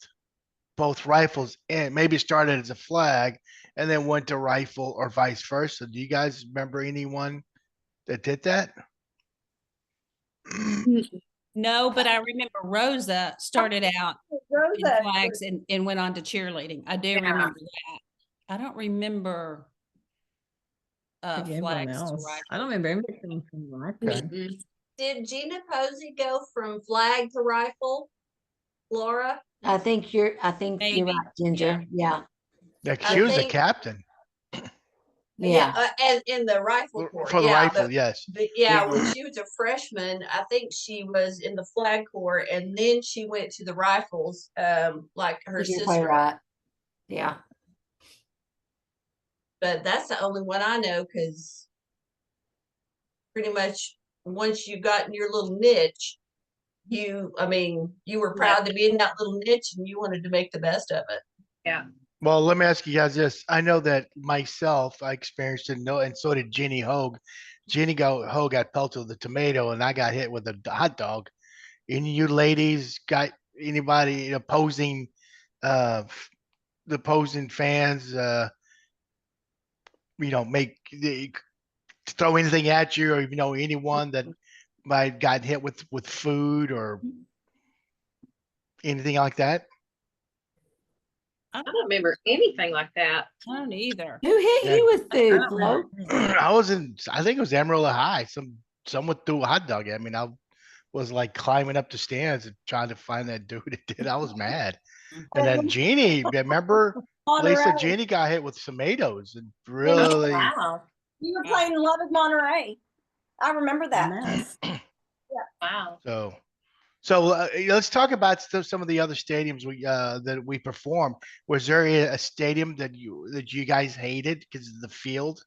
rifles, and maybe started as a flag and then went to rifle or vice versa. Do you guys remember anyone that did that? No, but I remember Rosa started out in flags and went on to cheerleading. I do remember that. I don't remember flags to rifle. I don't remember anything from rifle. Okay. Did Gina Posey go from flag to rifle, Laura? I think you're right, Ginger. Yeah. She was a captain. Yeah. And in the rifle corps. For the rifle, yes. But when she was a freshman, I think she was in the flag corps, and then she went to the rifles, like her sister. Right. Yeah. But that's the only one I know, because pretty much once you got in your little niche, you were proud to be in that little niche, and you wanted to make the best of it. Yeah. Well, let me ask you guys this. I know that myself, I experienced it, and so did Jeannie Hogue. Hogue got pelted with a tomato, and I got hit with a hot dog. Any of you ladies got anybody opposing, the opposing fans, throw anything at you, or anyone that might got hit with food or anything like that? I don't remember anything like that. I don't either. Who hit you with food, Flo? I think it was Amarillo High. Someone threw a hot dog at me, and I was like climbing up the stands and trying to find that dude that did. I was mad. And then Jeannie, remember Lisa, Jeannie got hit with tomatoes and really. Wow. You were playing Lubbock, Monterey. I remember that. Yeah. Wow. So let's talk about some of the other stadiums that we performed. Was there a stadium that you guys hated because of the field?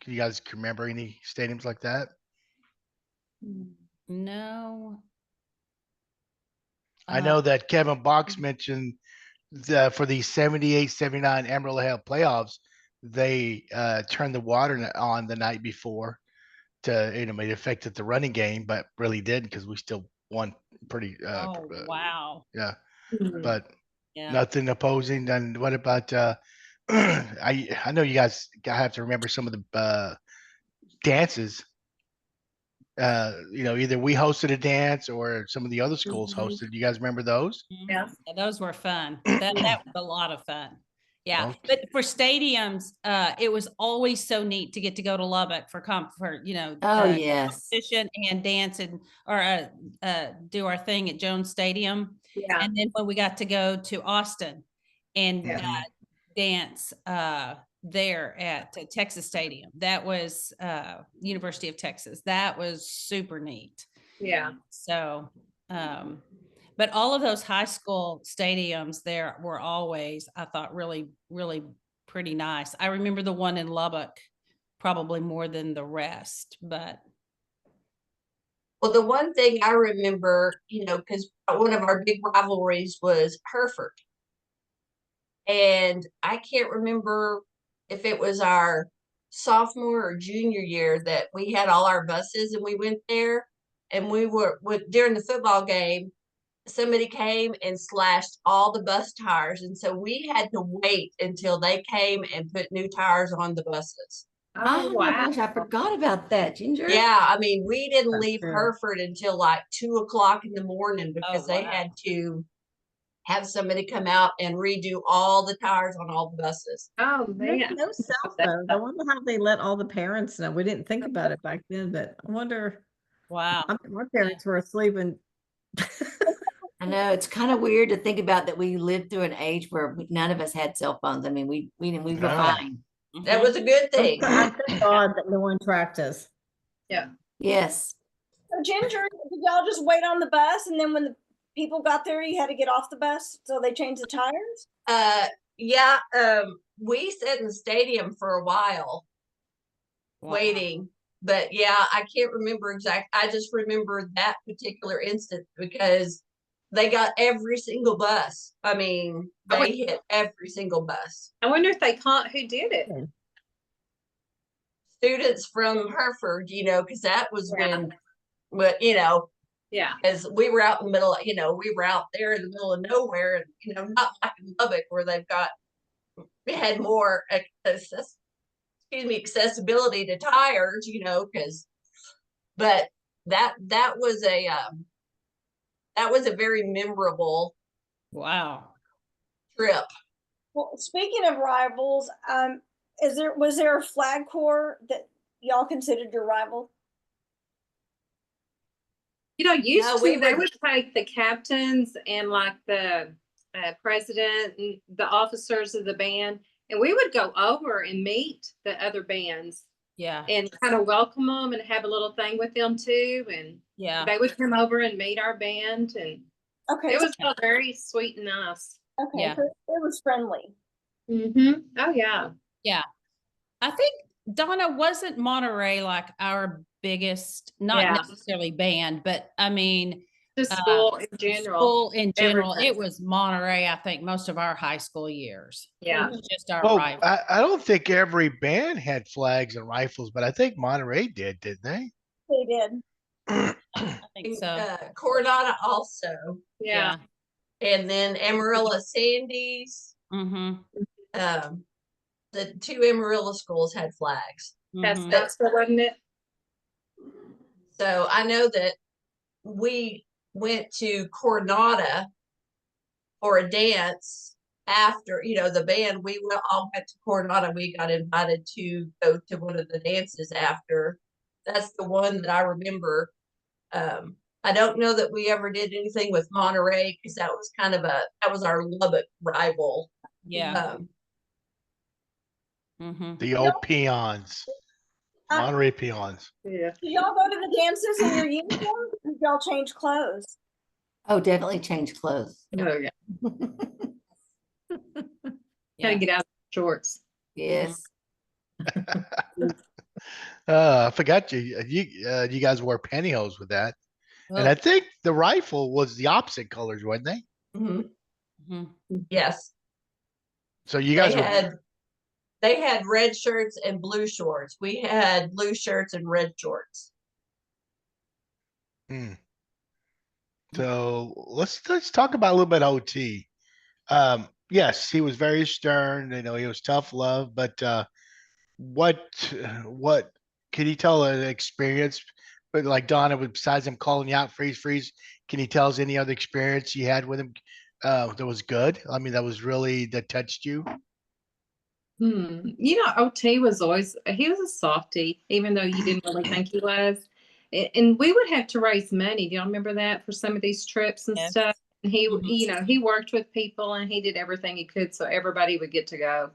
Can you guys remember any stadiums like that? No. I know that Kevin Box mentioned for the 78-79 Amarillo Hale playoffs, they turned the water on the night before to it affected the running game, but really didn't, because we still won pretty. Wow. Yeah, but nothing opposing. And what about? I know you guys have to remember some of the dances. Either we hosted a dance or some of the other schools hosted. You guys remember those? Yeah, those were fun. That was a lot of fun. Yeah, but for stadiums, it was always so neat to get to go to Lubbock for competition and dance or do our thing at Jones Stadium. Yeah. And then when we got to go to Austin and dance there at Texas Stadium, that was University of Texas. That was super neat. Yeah. So, but all of those high school stadiums there were always, I thought, really, really pretty nice. I remember the one in Lubbock probably more than the rest, but. Well, the one thing I remember, because one of our big rivalries was Hereford. And I can't remember if it was our sophomore or junior year that we had all our buses and we went there, and we were during the football game, somebody came and slashed all the bus tires. And so we had to wait until they came and put new tires on the buses. Oh, wow. Gosh, I forgot about that, Ginger. Yeah. We didn't leave Hereford until like 2:00 in the morning, because they had to have somebody come out and redo all the tires on all the buses. Oh, man. No cell phone. I wonder how they let all the parents know. We didn't think about it back then, but I wonder. Wow. My parents were asleep and. I know it's kind of weird to think about that we lived through an age where none of us had cell phones. I mean, we were fine. That was a good thing. Thank God that no one tracked us. Yeah. Yes. So Ginger, did y'all just wait on the bus, and then when the people got there, you had to get off the bus, so they changed the tires? Yeah. We sat in the stadium for a while waiting. But yeah, I can't remember exactly. I just remember that particular instance because they got every single bus. They hit every single bus. I wonder if they caught who did it. students from Hereford, you know, because that was when, but you know, as we were out in the middle, you know, we were out there in the middle of nowhere, and you know, not like in Lubbock where we had more accessibility to tires, you know, but that was a very memorable trip. Well, speaking of rivals, was there a Flag Corps that y'all considered your rival? You know, they would take the captains and like the president and the officers of the band, and we would go over and meet the other bands. Yeah. And kind of welcome them and have a little thing with them too. And they would come over and meet our band, and it was all very sweet and nice. Okay. Yeah. So it was friendly. Mm-hmm. Oh yeah. Yeah. I think, Donna, wasn't Monterey like our biggest, not necessarily band, but I mean, the school in general. It was Monterey, I think, most of our high school years. Yeah. It was just our rival. I don't think every band had flags and rifles, but I think Monterey didn't they? They did. I think so. Coronado also. Yeah. And then Amarillo Sandys. Mm-hmm. The two Amarillo schools had flags. That's wasn't it? So I know that we went to Coronado for a dance after, you know, the band. We all went to Coronado. We got invited to go to one of the dances after. That's the one that I remember. I don't know that we ever did anything with Monterey, because that was our Lubbock rival. Yeah. The old peons. Monterey peons. Yeah. Did y'all go to the dances in your uniform? Did y'all change clothes? Oh, definitely change clothes. Oh yeah. Gotta get out of shorts. Yes. I forgot you guys wore pantyhose with that. And I think the rifle was the opposite colors, weren't they? Mm-hmm. Yes. So you guys they had red shirts and blue shorts. We had blue shirts and red shorts. So let's talk about a little bit of OT. Yes, he was very stern. You know, he was tough love. But what can you tell an experience? But like Donna, besides him calling you out, freeze, can you tell us any other experience you had with him that was good? I mean, that touched you. You know, OT was he was a softie, even though you didn't really think he was. And we would have to raise money. Do y'all remember that, for some of these trips and stuff? And he, you know, he worked with people and he did everything he could so everybody would get to go.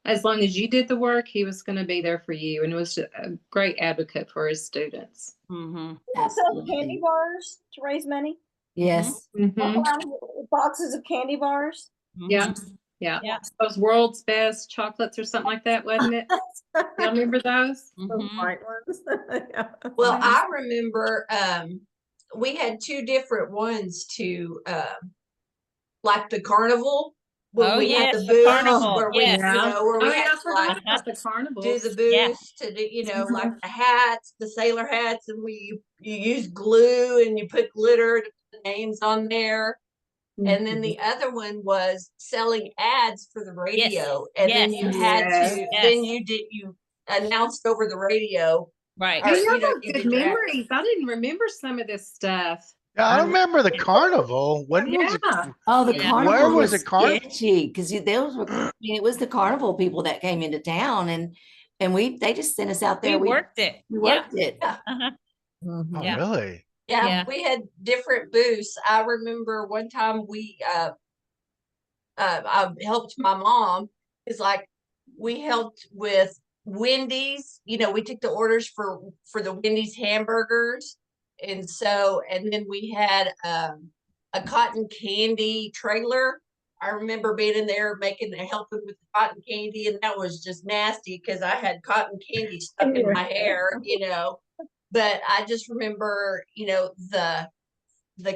As long as you did the work, he was going to be there for you, and was a great advocate for his students. Also, candy bars to raise money. Yes. Boxes of candy bars. Yeah. Those world's best chocolates or something like that, wasn't it? Y'all remember those? White ones. Well, I remember we had two different ones to like the carnival. When we had the booths where we, you know, where we had to like do the booths to do, you know, like the hats, the sailor hats, and you use glue and you put glitter to put the names on there. And then the other one was selling ads for the radio. And then you had to, then you announced over the radio. Right. Or, you know, good memories. I didn't remember some of this stuff. Yeah, I remember the carnival. When was it? Oh, the carnival. Where was the carnival? Because those were, I mean, it was the carnival people that came into town, and they just sent us out there. We worked it. We worked it. Yeah. Oh, really? Yeah, we had different booths. I remember one time I helped my mom. It's like we helped with Wendy's. You know, we took the orders for the Wendy's hamburgers, and then we had a cotton candy trailer. I remember being in there helping with the cotton candy, and that was just nasty because I had cotton candy stuck in my hair, you know. But I just remember, you know, the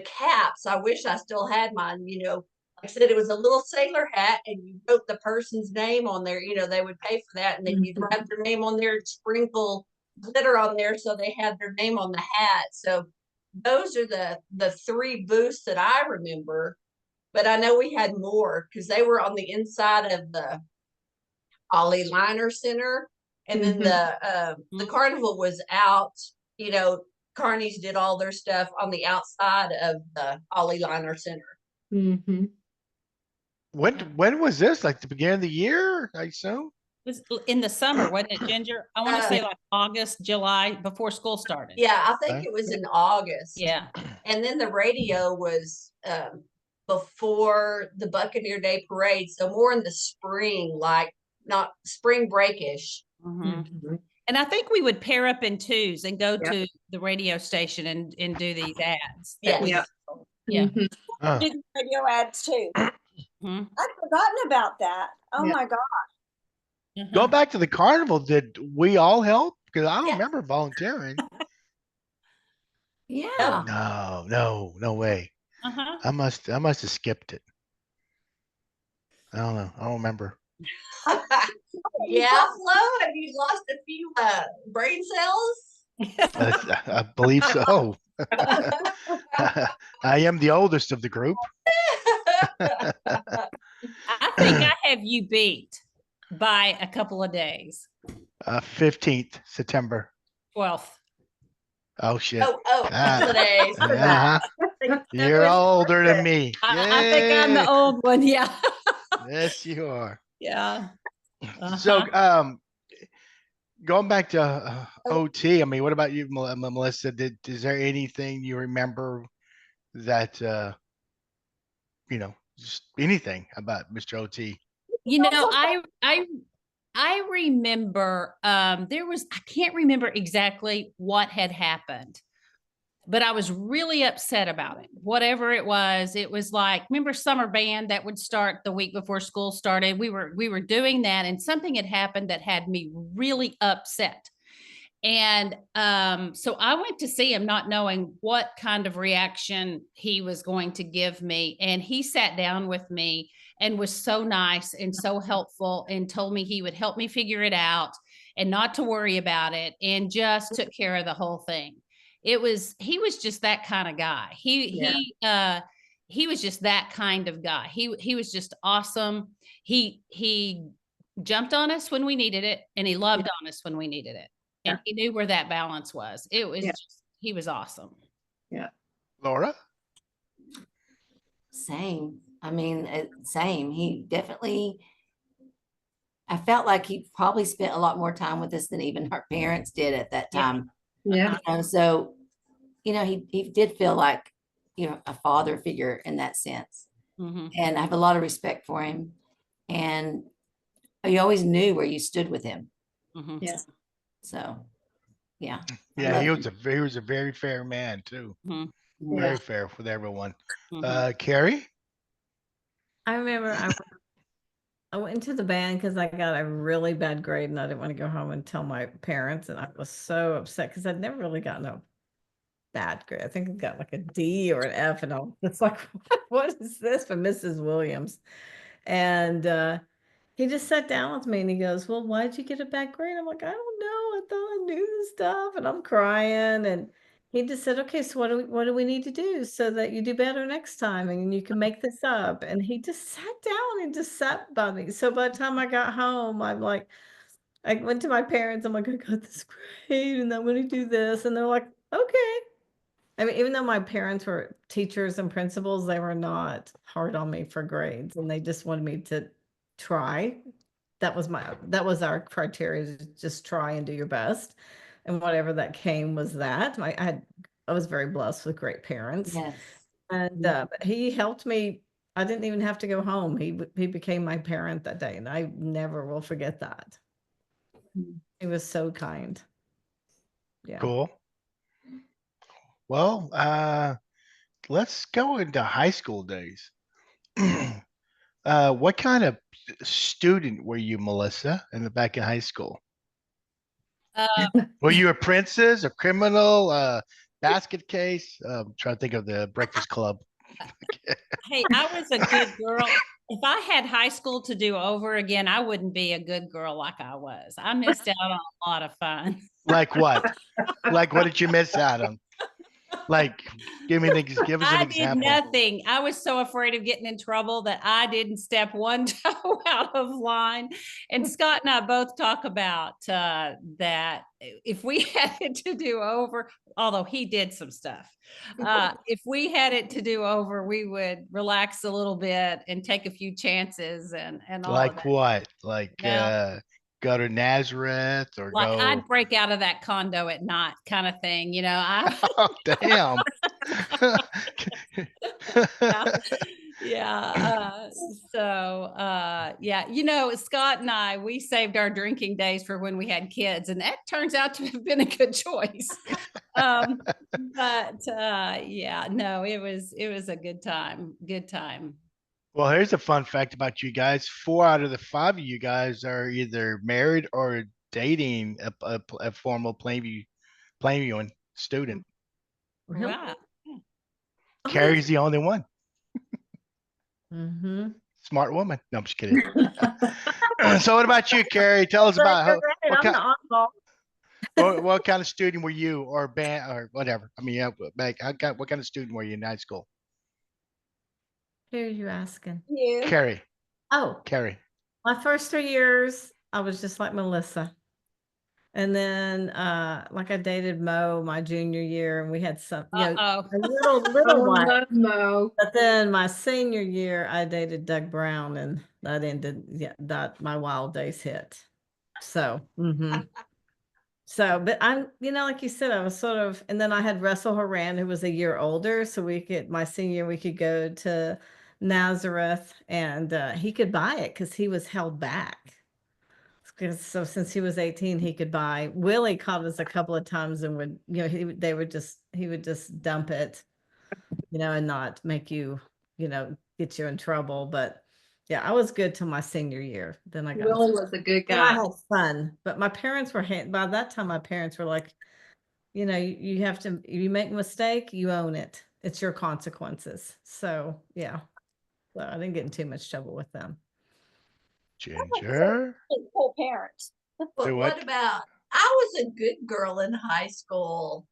caps. I wish I still had mine, you know, I said it was a little sailor hat, and you wrote the person's name on there. You know, they would pay for that, and then you'd write their name on there and sprinkle glitter on there so they had their name on the hat. So those are the 3 booths that I remember. But I know we had more because they were on the inside of the Ollie Liner Center, and then the carnival was out. You know, Carnies did all their stuff on the outside of the Ollie Liner Center. When was this? Like the beginning of the year, I assume? It was in the summer, wasn't it, Ginger? I want to say like August, July, before school started. Yeah, I think it was in August. Yeah. And then the radio was before the Buccaneer Day Parade, so more in the spring, like not spring breakish. And I think we would pair up in twos and go to the radio station and do these ads. Yeah. Did radio ads too. I'd forgotten about that. Oh my God. Go back to the carnival. Did we all help? Because I don't remember volunteering. No way. I must have skipped it. I don't know. I don't remember. Yeah, Flo, have you lost a few brain cells? I believe so. I am the oldest of the group. I think I have you beat by a couple of days. 15th September. 12th. Oh shit. Days. You're older than me. I think I'm the old one. Yeah. Yes, you are. Yeah. So, going back to OT, I mean, what about you, Melissa? Is there anything you remember that, just anything about Mr. OT? You know, I remember I can't remember exactly what had happened, but I was really upset about it. Whatever it was like, remember summer band that would start the week before school started? We were doing that, and something had happened that had me really upset. And so I went to see him not knowing what kind of reaction he was going to give me. And he sat down with me and was so nice and so helpful and told me he would help me figure it out and not to worry about it, and just took care of the whole thing. He was just that kind of guy. He was just that kind of guy. He was just awesome. He jumped on us when we needed it, and he loved on us when we needed it. And he knew where that balance was. It was he was awesome. Yeah. Laura? Same. I mean, same. He definitely, I felt like he probably spent a lot more time with us than even our parents did at that time. Yeah. So, he did feel like, a father figure in that sense. And I have a lot of respect for him. And you always knew where you stood with him. Yeah. So, yeah. Yeah, he was a very fair man too. Very fair with everyone. Carrie? I remember I went into the band because I got a really bad grade and I didn't want to go home and tell my parents, and I was so upset because I'd never really gotten a bad grade. I think I got like a D or an F, and it's like, what is this from Mrs. Williams? And he just sat down with me and he goes, well, why did you get a bad grade? I'm like, I don't know. I thought I knew this stuff, and I'm crying. And he just said, okay, so what do we need to do so that you do better next time and you can make this up? And he just sat down and just sat by me. So by the time I got home, I went to my parents. I'm like, I got this grade and I'm going to do this. And they're like, okay. I mean, even though my parents were teachers and principals, they were not hard on me for grades, and they just wanted me to try. That was our criteria, to just try and do your best. And whatever that came was that. I was very blessed with great parents. Yes. And he helped me. I didn't even have to go home. He became my parent that day, and I never will forget that. He was so kind. Yeah. Cool. Well, let's go into high school days. What kind of student were you, Melissa, back in high school? Were you a princess, a criminal, basket case? I'm trying to think of the Breakfast Club. Hey, I was a good girl. If I had high school to do over again, I wouldn't be a good girl like I was. I missed out on a lot of fun. Like what? Like what did you miss out on? Like, give us an example. I did nothing. I was so afraid of getting in trouble that I didn't step one toe out of line. And Scott and I both talk about that if we had it to do over, although he did some stuff, if we had it to do over, we would relax a little bit and take a few chances and all. Like what? Like go to Nazareth or like go. I'd break out of that condo at night, kind of thing, you know. Oh, damn. Yeah. Yeah, you know, Scott and I, we saved our drinking days for when we had kids, and that turns out to have been a good choice. Yeah, no, it was a good time. Well, here's a fun fact about you guys. 4 out of the 5 of you guys are either married or dating a formal Plainview student. Wow. Carrie's the only one. Mm-hmm. Smart woman. No, I'm just kidding. So what about you, Carrie? Tell us about what kind of student were you, or band, or whatever? I mean, what kind of student were you in high school? Who are you asking? You. Carrie. Oh, Carrie. My first 3 years, I was just like Melissa. And then, like I dated Mo my junior year, and we had some, a little one. Mo. But then my senior year, I dated Doug Brown, and that ended. Yeah, that my wild days hit. So, but I'm, like you said, I was sort of, and then I had Russell Horan, who was a year older, so my senior year, we could go to Nazareth, and he could buy it because he was held back. So since he was 18, he could buy. Willie caught us a couple of times and would, he would just dump it, and not make you, get you in trouble. But yeah, I was good till my senior year. Then I got. Willie was a good guy. I had fun, but my parents were by that time. My parents were like, you have to. If you make a mistake, you own it. It's your consequences. So yeah, so I didn't get in too much trouble with them. Ginger. Cool parents. But what about? I was a good girl in high school.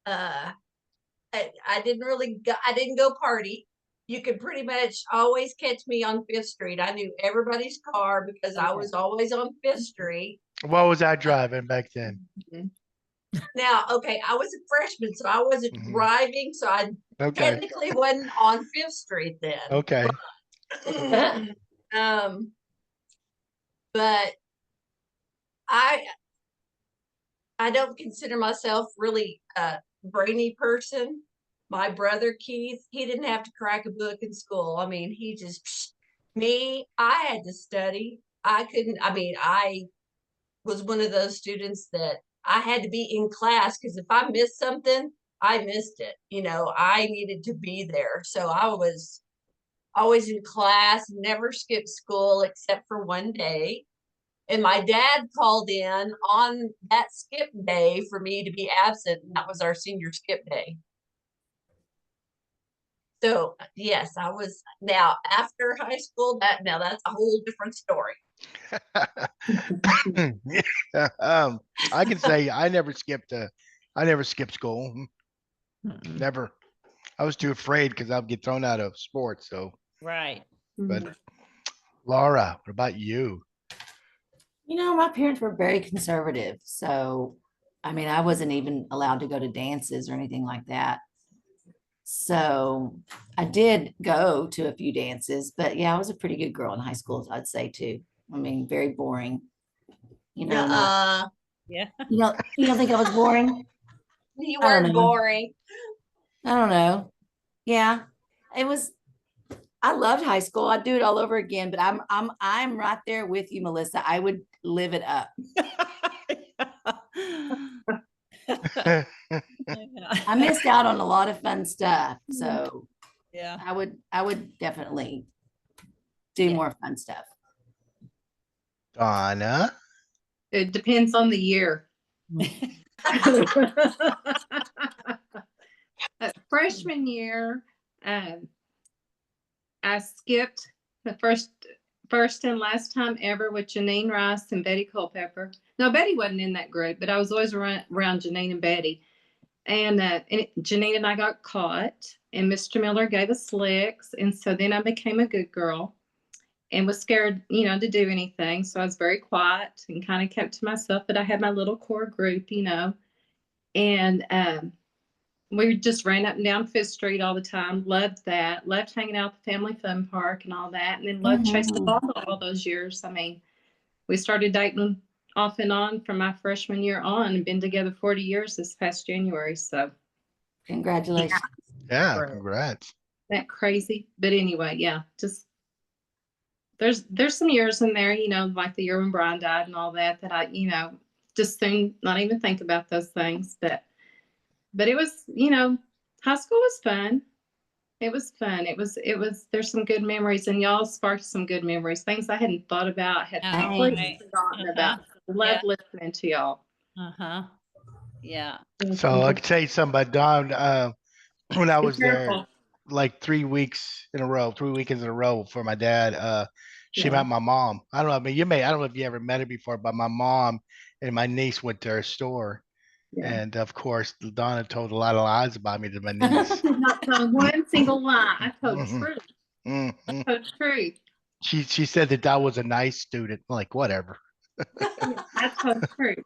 I didn't go party. You could pretty much always catch me on 5th Street. I knew everybody's car because I was always on 5th Street. What was I driving back then? Now, okay, I was a freshman, so I wasn't driving, so I technically wasn't on 5th Street then. Okay. But I don't consider myself really a brainy person. My brother Keith, he didn't have to crack a book in school. I mean, he just I had to study. I was one of those students that I had to be in class because if I missed something, I missed it. I needed to be there. So I was always in class, never skipped school except for one day. And my dad called in on that skip day for me to be absent. And that was our senior skip day. So yes, I was. Now after high school, that's a whole different story. I can say I never skipped school. Never. I was too afraid because I'd get thrown out of sports. So right. But Laura, what about you? My parents were very conservative. So, I mean, I wasn't even allowed to go to dances or anything like that. So I did go to a few dances, but yeah, I was a pretty good girl in high school, I'd say too. I mean, very boring. Yeah. You don't think I was boring? You weren't boring. I don't know. Yeah, it was. I loved high school. I'd do it all over again, but I'm right there with you, Melissa. I would live it up. I missed out on a lot of fun stuff. So yeah, I would definitely do more fun stuff. Donna? It depends on the year. Freshman year, I skipped the first and last time ever with Janine Rice and Betty Culpepper. No, Betty wasn't in that group, but I was always around Janine and Betty. And Janine and I got caught, and Mr. Miller gave us licks. And so then I became a good girl and was scared, to do anything. So I was very quiet and kind of kept to myself, but I had my little core group, and we just ran up and down Fifth Street all the time. Loved that. Loved hanging out at the family fun park and all that. And then loved chasing the ball all those years. I mean, we started dating off and on from my freshman year on, and been together 40 years this past January. So congratulations. Yeah, congrats. That crazy. But anyway, yeah, just there's some years in there, like the year when Brian died and all that I, just soon not even think about those things. But it was, high school was fun. It was fun. It was, there's some good memories, and y'all sparked some good memories, things I hadn't thought about, had completely forgotten about. Love listening to y'all. Yeah. So I can tell you something about Dawn. When I was there, like 3 weekends in a row for my dad, she met my mom. I don't know. I mean, I don't know if you ever met her before, but my mom and my niece went to her store. Yeah. And of course, Donna told a lot of lies about me to my niece. Not told one single lie. I told truth. I told truth. She said that was a nice student. I'm like, whatever. I told truth.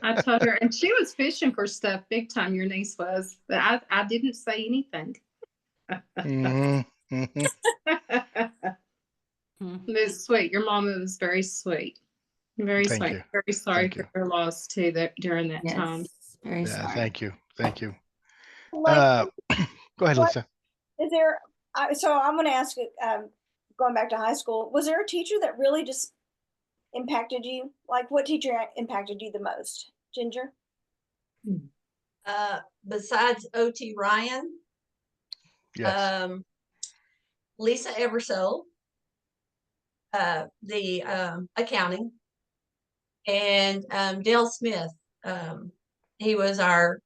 I told her, and she was fishing for stuff big time. Your niece was, but I didn't say anything. It was sweet. Your mama was very sweet. Very Thank sweet. You. Very sorry for her loss too during that time. Very sorry. Thank you. Go ahead, Lisa. Is there? So I'm going to ask you. Going back to high school, was there a teacher that really just impacted you? Like, what teacher impacted you the most, Ginger? Besides O.T. Ryan, yes. Lisa Eversole, the accounting, and Dale Smith. He was our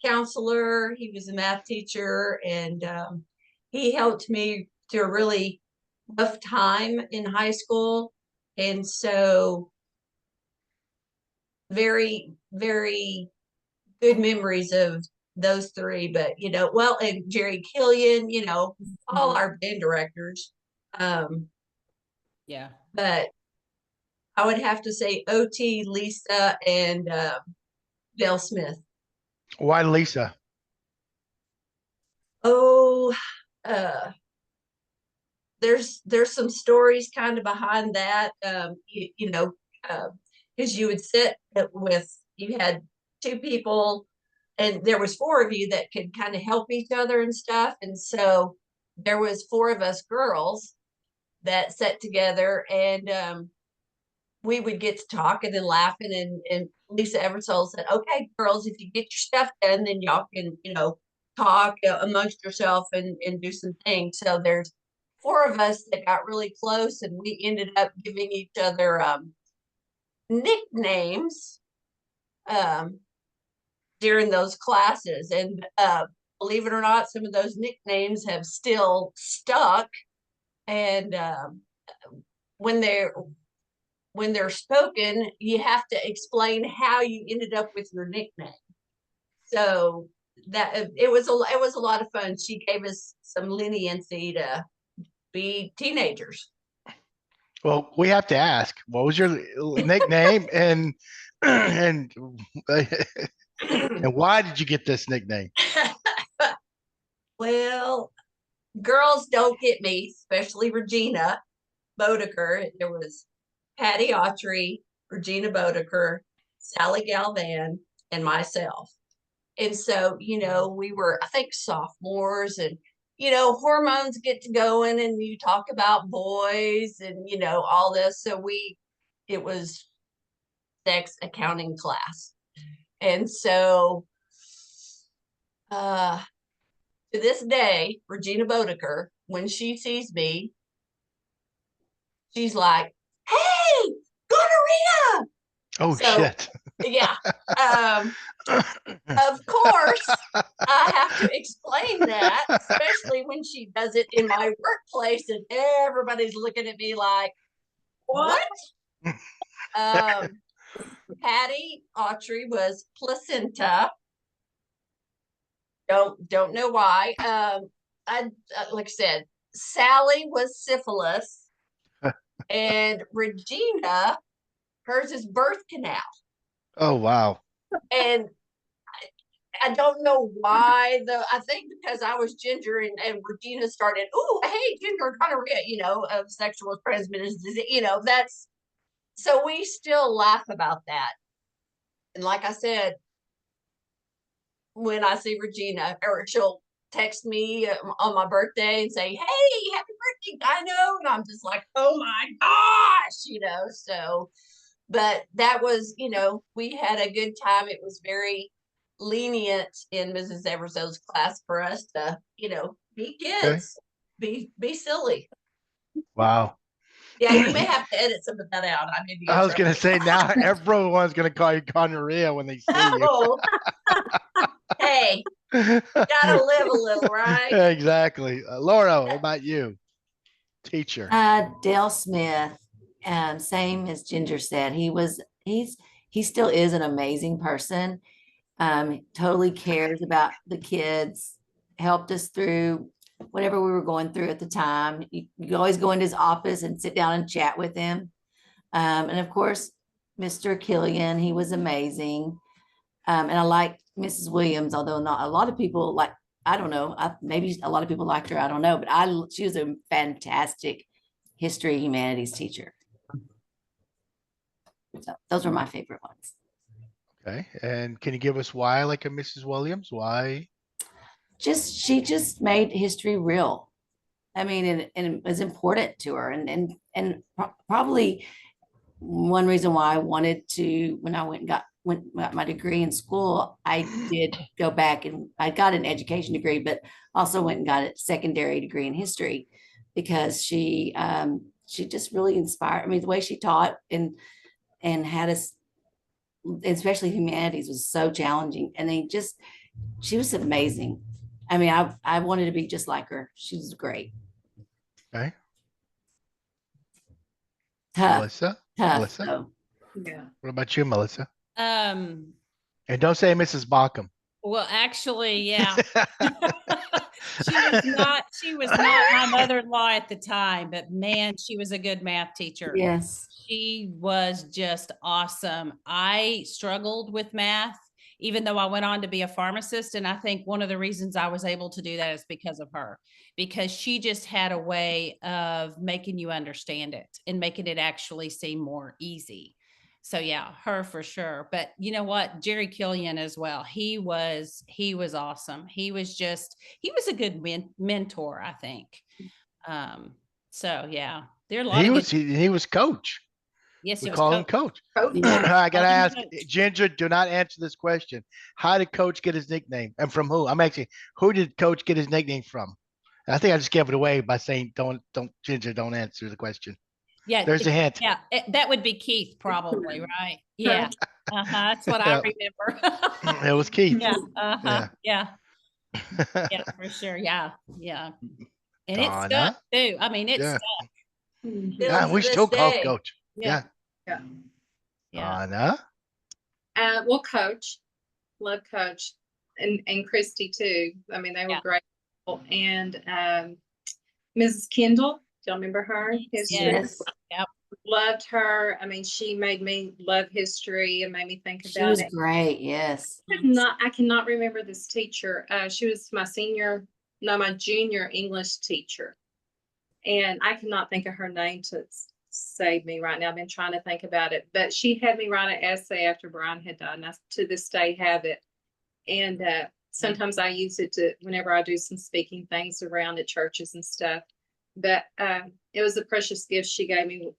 counselor. He was a math teacher, and he helped me through a really rough time in high school. And so very, very good memories of those three. But, and Jerry Killian, all our band directors. Yeah. But I would have to say O.T., Lisa, and Dale Smith. Why Lisa? Oh, there's some stories kind of behind that. Because you would sit you had two people, and there was four of you that could kind of help each other and stuff. And so there was four of us girls that sat together, and we would get to talking and laughing, and Lisa Eversole said, okay, girls, if you get your stuff done, then y'all can, talk amongst yourself and do some things. So there's four of us that got really close, and we ended up giving each other nicknames during those classes. And believe it or not, some of those nicknames have still stuck. And when they're spoken, you have to explain how you ended up with your nickname. So that it was a lot of fun. She gave us some leniency to be teenagers. Well, we have to ask, what was your nickname, and and why did you get this nickname? Well, girls don't get me, especially Regina Bodeker. There was Patty Autry, Regina Bodeker, Sally Galvan, and myself. And so, we were, I think, sophomores, and, hormones get to going, and you talk about boys and, all this. So it was sex accounting class. And so, to this day, Regina Bodeker, when she sees me, she's like, hey, gonorrhea. Oh, so, shit. Yeah. Of course, I have to explain that, especially when she does it in my workplace and everybody's looking at me like, what? Patty Autry was placenta. Don't know why. I like I said, Sally was syphilis, and Regina, hers is birth canal. Oh wow! And I don't know why though. I think because I was ginger and Regina started. Oh, hey, ginger gonorrhea. Of sexual transmitted disease. That's so we still laugh about that. And like I said, when I see Regina, or she'll text me on my birthday and say, "Hey, happy birthday, Dino," and I'm just like, "Oh my gosh," So, but that was, we had a good time. It was very lenient in Mrs. Everso's class for us to, be kids, be silly. Wow. Yeah, you may have to edit some of that out. I was going to say, now everyone's going to call you gonorrhea when they see you. Hey, gotta live a little, right? Exactly. Laura, what about you? Teacher. Dale Smith, same as Ginger said. He still is an amazing person. Totally cares about the kids, helped us through whatever we were going through at the time. You always go into his office and sit down and chat with him. And of course, Mr. Killian, he was amazing. And I liked Mrs. Williams, although not a lot of people like, I don't know, maybe a lot of people liked her, I don't know, but she was a fantastic history humanities teacher. So those were my favorite ones. Okay. And can you give us why, like a Mrs. Williams? Why? She just made history real. I mean, and it was important to her. And probably one reason why I wanted to, when I went and got my degree in school, I did go back and I got an education degree, but also went and got a secondary degree in history because she just really inspired. I mean, the way she taught and had us, especially humanities, was so challenging. And she was amazing. I mean, I wanted to be just like her. She was great. Okay. Tough. Melissa? Tough. Melissa? Yeah. What about you, Melissa? And don't say Mrs. Bockham. Well, actually, yeah. She was not my mother-in-law at the time, but man, she was a good math teacher. Yes. She was just awesome. I struggled with math, even though I went on to be a pharmacist. And I think one of the reasons I was able to do that is because of her, because she just had a way of making you understand it and making it actually seem more easy. So yeah, her for sure. But you know what? Jerry Killian as well. He was awesome. He was a good mentor, I think. So yeah, there are a lot he was coach. Yes, we call him coach. Yeah. I gotta ask Ginger, do not answer this question. How did Coach get his nickname, and from who? Who did Coach get his nickname from? I think I just gave it away by saying don't Ginger, don't answer the question. Yeah, there's a hint. Yeah, that would be Keith, probably, right? Yeah, that's what I remember. It was Keith. Yeah, yeah, for sure. Yeah, and it's stuck too. I mean, it's stuck. Yeah, we still call Coach. Yeah. Donna? Well, Coach, love Coach, and Christy too. I mean, they were great. And Mrs. Kendall, do y'all remember her? Yes. Yep. Loved her. I mean, she made me love history and made me think about it. She was great. Yes. I cannot remember this teacher. She was my junior English teacher. And I cannot think of her name to save me right now. I've been trying to think about it, but she had me write an essay after Brian had died, and I to this day have it. And sometimes I use it whenever I do some speaking things around at churches and stuff. But it was a precious gift she gave me,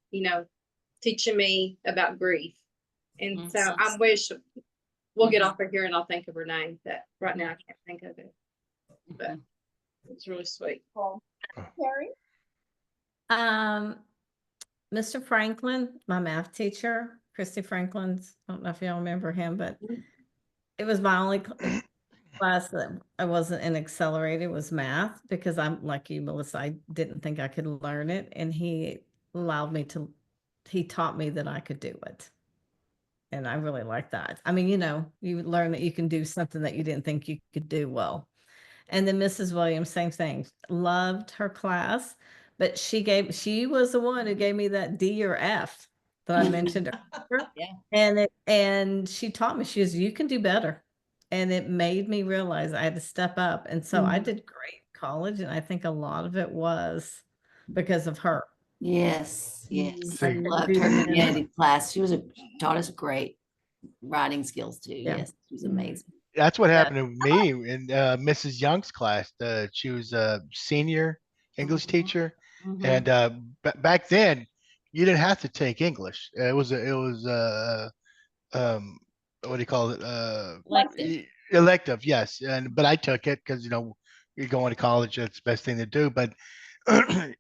teaching me about grief. And so I wish we'll get off of here and I'll think of her name, but right now I can't think of it. But it's really sweet. Carrie? Mr. Franklin, my math teacher, Christy Franklin's, I don't know if y'all remember him, but it was my only class that I wasn't in accelerated was math, because I'm like you, Melissa, I didn't think I could learn it. And he taught me that I could do it. And I really like that. I mean, you learn that you can do something that you didn't think you could do well. And then Mrs. Williams, same thing. Loved her class, but she was the one who gave me that D or F that I mentioned earlier. Yeah. And she taught me, she goes, you can do better. And it made me realize I had to step up. And so I did great in college. And I think a lot of it was because of her. Yes. See. I loved her humanity class. She taught us great writing skills too. Yeah. Yes, she was amazing. That's what happened to me in Mrs. Young's class. She was a senior English teacher, and back then you didn't have to take English. It was what do you call it? Elective, yes. But I took it because you're going to college. It's the best thing to do. But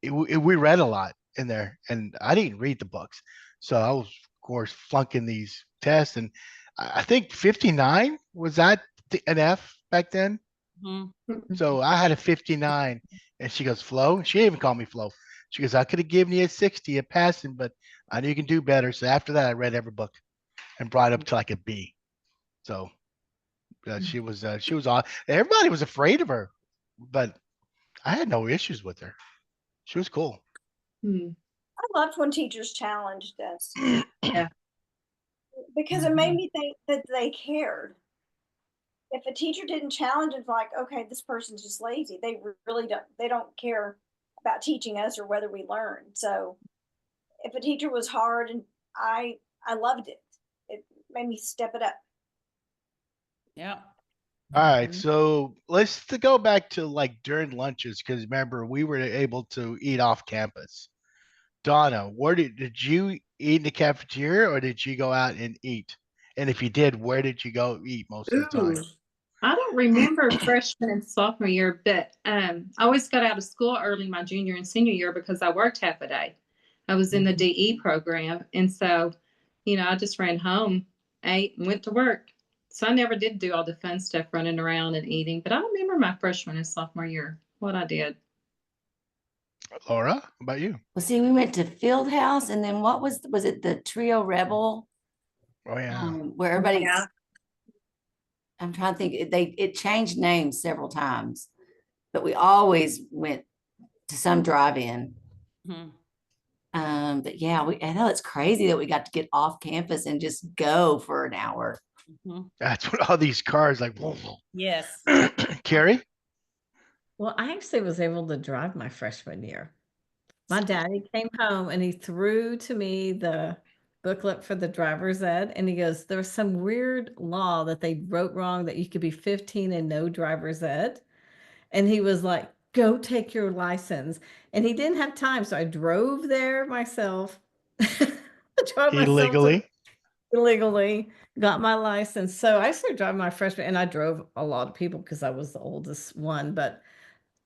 we read a lot in there, and I didn't read the books, so I was, of course, flunking these tests. And I think 59 was that an F back then. So I had a 59, and she goes, Flo. She didn't even call me Flo. She goes, I could have given you a 60 at passing, but I knew you can do better. So after that, I read every book and brought it up to like a B. So she was on. Everybody was afraid of her, but I had no issues with her. She was cool. I loved when teachers challenged us. Yeah. Because it made me think that they cared. If a teacher didn't challenge, it's like, okay, this person's just lazy. They really don't care about teaching us or whether we learn. So if a teacher was hard, and I loved it. It made me step it up. Yeah. All right, so let's go back to like during lunches, because remember we were able to eat off campus. Donna, where did you eat in the cafeteria, or did you go out and eat? And if you did, where did you go eat most of the time? I don't remember freshman and sophomore year, but I always got out of school early my junior and senior year because I worked half a day. I was in the DE program, and so I just ran home, ate, and went to work. So I never did do all the fun stuff, running around and eating. But I remember my freshman and sophomore year, what I did. Laura, how about you? Well, see, we went to Field House, and then what was it the Trio Rebel? Oh yeah. Where everybody. I'm trying to think. It changed names several times, but we always went to some drive-in. But yeah, I know it's crazy that we got to get off campus and just go for an hour. That's what all these cars like. Yes. Carrie? Well, I actually was able to drive my freshman year. My daddy came home and he threw to me the booklet for the driver's ed. And he goes, there was some weird law that they wrote wrong that you could be 15 and no driver's ed. And he was like, go take your license. And he didn't have time. So I drove there myself. Illegally? Illegally got my license. So I started driving my freshman, and I drove a lot of people because I was the oldest one. But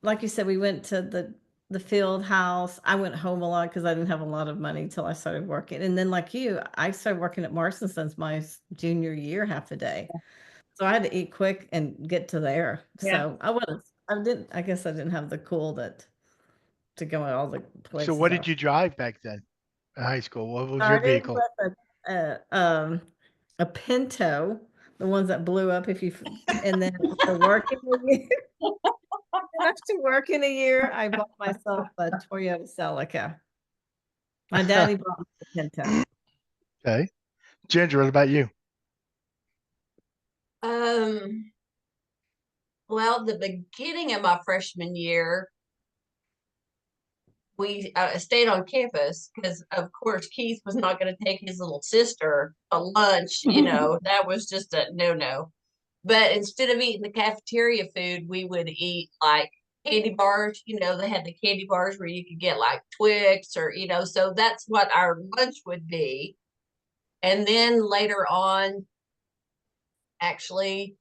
like you said, we went to the field house. I went home a lot because I didn't have a lot of money till I started working. And then like you, I started working at Marston since my junior year, half a day. So I had to eat quick and get to there. So I guess I didn't have the cool to go at all the places. So what did you drive back then in high school? What was your vehicle? A Pinto, the ones that blew up and then after working a year, I bought myself a Toyota Celica. My daddy bought me a Pinto. Okay. Ginger, what about you? Well, the beginning of my freshman year, we stayed on campus because, of course, Keith was not going to take his little sister a lunch. That was just a no. But instead of eating the cafeteria food, we would eat like candy bars. They had the candy bars where you could get like Twix or, so that's what our lunch would be. And then later on, actually,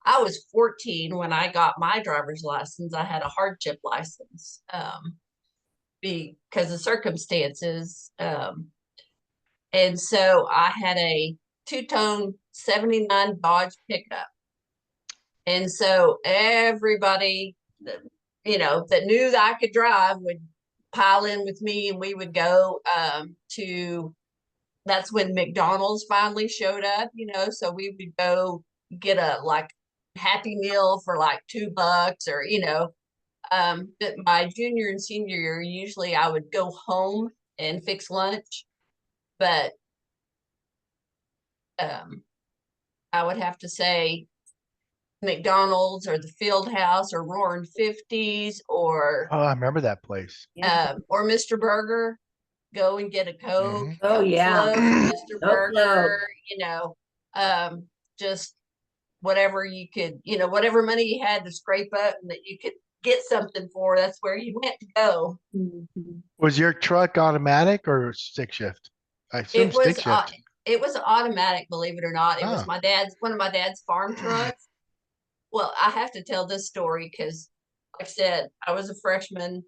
I was 14 when I got my driver's license. I had a hardship license. Because of circumstances. And so I had a two-tone 79 Dodge pickup. And so everybody, you know, that knew that I could drive would pile in with me, and we would go to, that's when McDonald's finally showed up, you know, so we would go get a like Happy Meal for like $2, or, you know, but my junior and senior year, usually I would go home and fix lunch, but I would have to say McDonald's or the Field House or Roaring 50s or Oh, I remember that place. or Mr. Burger. Go and get a Coke. Oh, yeah. Mr. Burger, Coke. you know, just whatever you could, you know, whatever money you had to scrape up and that you could get something for, that's where you went to go. Was your truck automatic or stick shift? I assume stick shift. It was automatic, believe it or not. It was one of my dad's farm trucks. Well, I have to tell this story because, like I said, I was a freshman,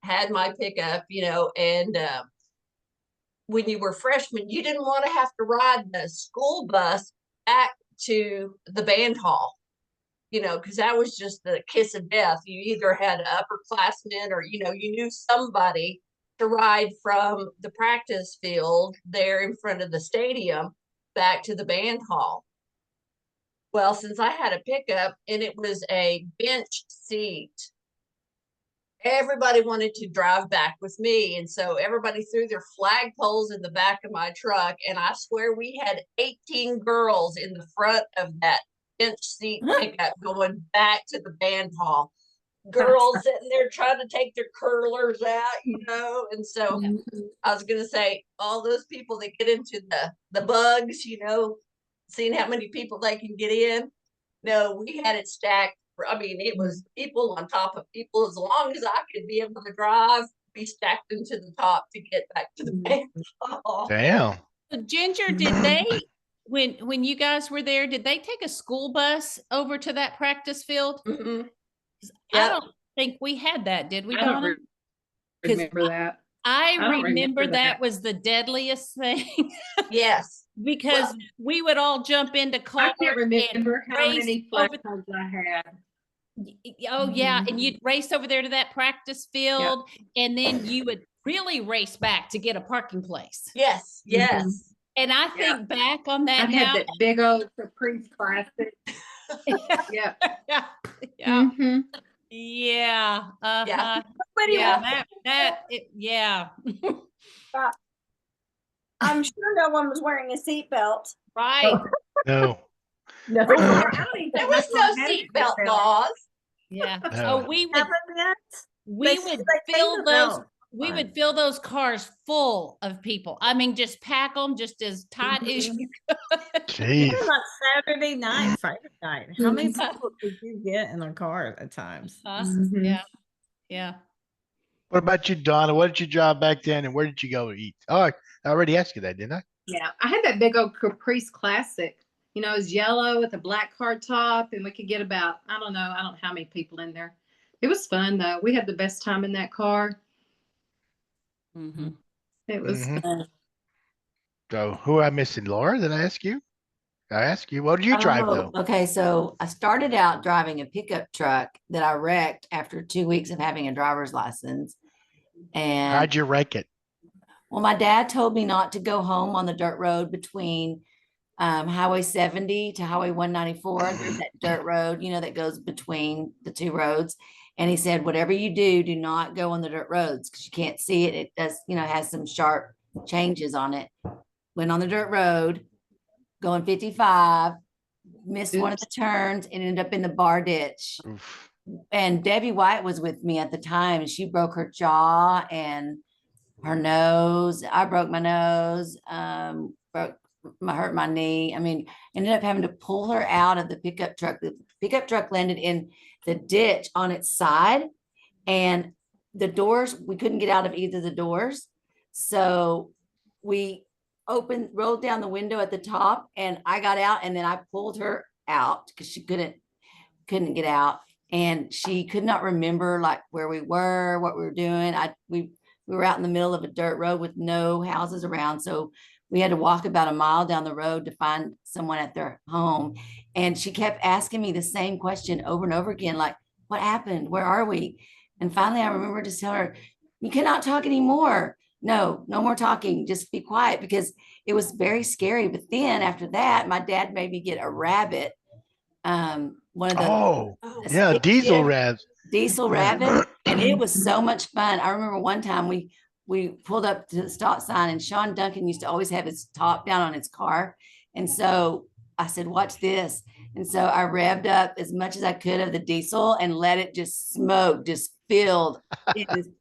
had my pickup, you know, and when you were freshmen, you didn't want to have to ride the school bus back to the band hall, you know, because that was just the kiss of death. You either had an upperclassman or, you know, you knew somebody to ride from the practice field there in front of the stadium back to the band hall. Well, since I had a pickup and it was a bench seat, everybody wanted to drive back with me. And so everybody threw their flagpoles in the back of my truck. And I swear we had 18 girls in the front of that bench seat pickup going back to the band hall. Girls sitting there trying to take their curlers out, you know. And so I was going to say, all those people that get into the bugs, you know, seeing how many people they can get in. No, we had it stacked. I mean, it was people on top of people. As long as I could be able to drive, be stacked into the top to get back to the band hall. Damn. Ginger, did they, when you guys were there, did they take a school bus over to that practice field? Mm-hmm. I don't think we had that, did we, Donna? Remember that. I remember that was the deadliest thing. Yes. Because we would all jump into cars. I can't remember how many flashcards I had. Oh, yeah. And you'd race over there to that practice field, and then you would really race back to get a parking place. Yes, yes. And I think back on that I had that big old Caprice Classic. Yeah. Yeah. Yeah. Yeah. I'm sure no one was wearing a seatbelt. Right. No. No. There was no seatbelt laws. Yeah. No. So we would fill those cars full of people. I mean, just pack them just as tight as you could. Jeez. Even on Saturday night, Friday night. How many people did you get in a car at times? Yeah. Yeah. What about you, Donna? What did you drive back then, and where did you go eat? Oh, I already asked you that, didn't I? Yeah, I had that big old Caprice Classic. You know, it was yellow with a black hard top, and we could get about, I don't know how many people in there. It was fun, though. We had the best time in that car. It was fun. So who am I missing? Laura, did I ask you? What did you drive, though? Okay, so I started out driving a pickup truck that I wrecked after 2 weeks of having a driver's license. And How'd you wreck it? well, my dad told me not to go home on the dirt road between Highway 70 to Highway 194. There's that dirt road, you know, that goes between the two roads. And he said, whatever you do not go on the dirt roads because you can't see it. It does, you know, has some sharp changes on it. Went on the dirt road, going 55, missed one of the turns and ended up in the bar ditch. Oof. And Debbie White was with me at the time, and she broke her jaw and her nose. I broke my nose, hurt my knee. I mean, ended up having to pull her out of the pickup truck. The pickup truck landed in the ditch on its side, and the doors, we couldn't get out of either of the doors. So we rolled down the window at the top, and I got out, and then I pulled her out because she couldn't get out. And she could not remember like where we were, what we were doing. We were out in the middle of a dirt road with no houses around. So we had to walk about a mile down the road to find someone at their home. And she kept asking me the same question over and over again, like, what happened? Where are we? And finally, I remember just telling her, you cannot talk anymore. No more talking. Just be quiet, because it was very scary. But then after that, my dad made me get a rabbit. One of the diesel rabbits. Diesel rabbit. And it was so much fun. I remember one time we pulled up to the stop sign, and Sean Duncan used to always have his top down on his car. And so I said, watch this. And so I revved up as much as I could of the diesel and let it just smoke, just filled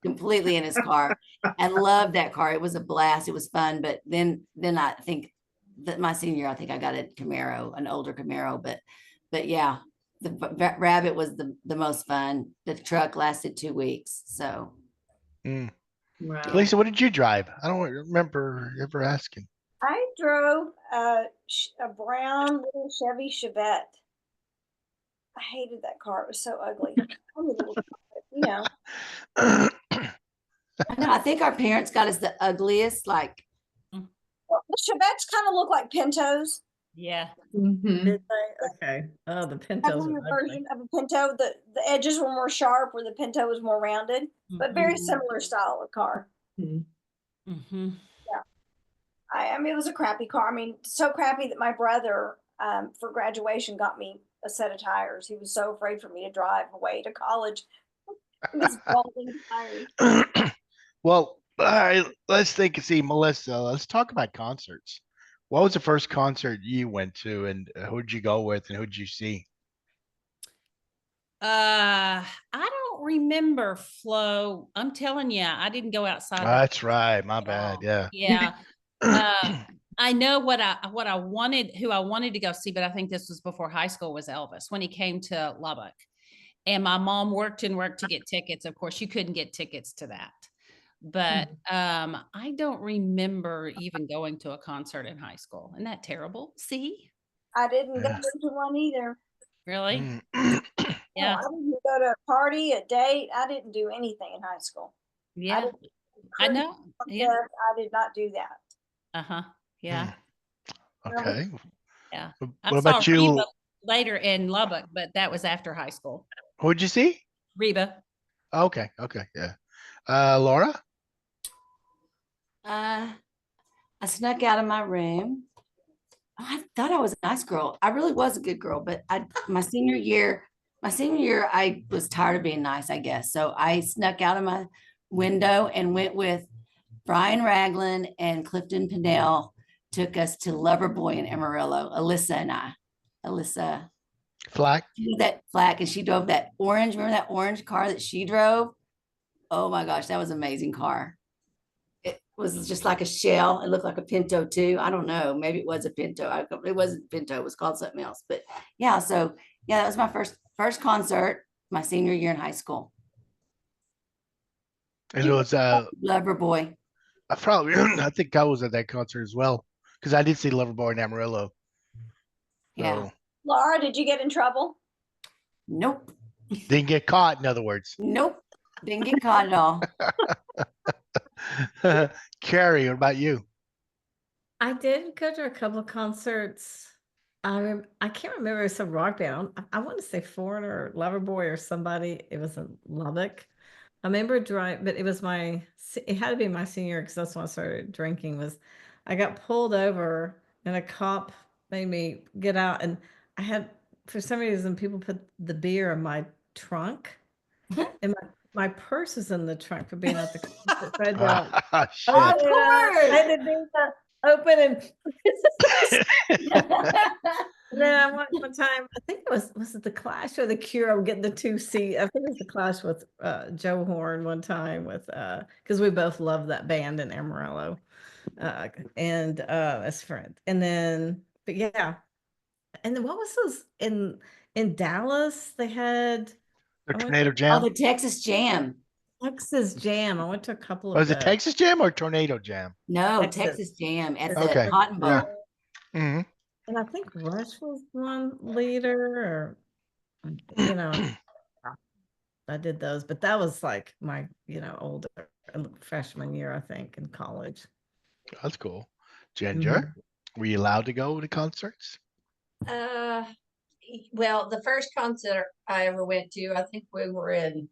completely in his car. I loved that car. It was a blast. It was fun. But then I think that my senior year, I think I got a Camaro, an older Camaro. But yeah, the rabbit was the most fun. The truck lasted 2 weeks. So. Wow. Lisa, what did you drive? I don't remember ever asking. I drove a brown little Chevy Chevette. I hated that car. It was so ugly. You know. I think our parents got us the ugliest, like. Well, the Chevettes kind of look like Pintos. Yeah. Okay. Oh, the Pintos. Version of a Pinto. The edges were more sharp, where the Pinto was more rounded, but very similar style of car. Mm-hmm. Yeah. I mean, it was a crappy car. I mean, so crappy that my brother, for graduation, got me a set of tires. He was so afraid for me to drive away to college. Well, let's see, Melissa, let's talk about concerts. What was the first concert you went to, and who'd you go with, and who'd you see? I don't remember, Flo. I'm telling you, I didn't go outside. That's right. My bad. Yeah. Yeah. I know what I wanted, who I wanted to go see, but I think this was before high school, was Elvis when he came to Lubbock. And my mom worked to get tickets. Of course, you couldn't get tickets to that. But I don't remember even going to a concert in high school. Isn't that terrible? See? I didn't go to one either. Really? Yeah. I didn't go to a party, a date. I didn't do anything in high school. Yeah. I know. Yeah. I did not do that. Uh-huh. Yeah. Okay. Yeah. What about you? Reba later in Lubbock, but that was after high school. Who'd you see? Reba. Okay. Yeah. Laura? I snuck out of my room. I thought I was a nice girl. I really was a good girl, but my senior year, I was tired of being nice, I guess. So I snuck out of my window and went with Brian Ragland and Clifton Pinnell. Took us to Loverboy in Amarillo. Alyssa Flag. That Flag, and she drove that orange. Remember that orange car that she drove? Oh my gosh, that was an amazing car. It was just like a shell. It looked like a Pinto too. I don't know. Maybe it was a Pinto. It wasn't Pinto. It was called something else. But yeah, so yeah, that was my first concert, my senior year in high school. And it was Loverboy. I think I was at that concert as well, because I did see Loverboy in Amarillo. Yeah. Laura, did you get in trouble? Nope. Didn't get caught, in other words. Nope. Didn't get caught at all. Carrie, what about you? I did go to a couple of concerts. I can't remember, some rock band. I want to say Foreigner or Loverboy or somebody. It was in Lubbock. I remember driving, but it had to be my senior year, because that's when I started drinking. I got pulled over and a cop made me get out, and I had, for some reason, people put the beer in my trunk, and my purse is in the trunk for being at the concert. So Of course, I had to do the open and then one time, I think it was it the Clash or the Cure? I'm getting the 2 seat. I think it was the Clash with Joe Horn one time, with because we both loved that band in Amarillo, and as friends. And then, but yeah, and then what was those in Dallas? They had the Tornado Jam. Oh, the Texas Jam. Texas Jam. I went to a couple of. Was it Texas Jam or Tornado Jam? No, Texas Jam at the Cotton Bowl. Yeah. Mm-hmm. And I think Rush was one leader, or I did those, but that was like my older freshman year, I think, in college. That's cool. Ginger, were you allowed to go to concerts? Well, the first concert I ever went to, I think we were in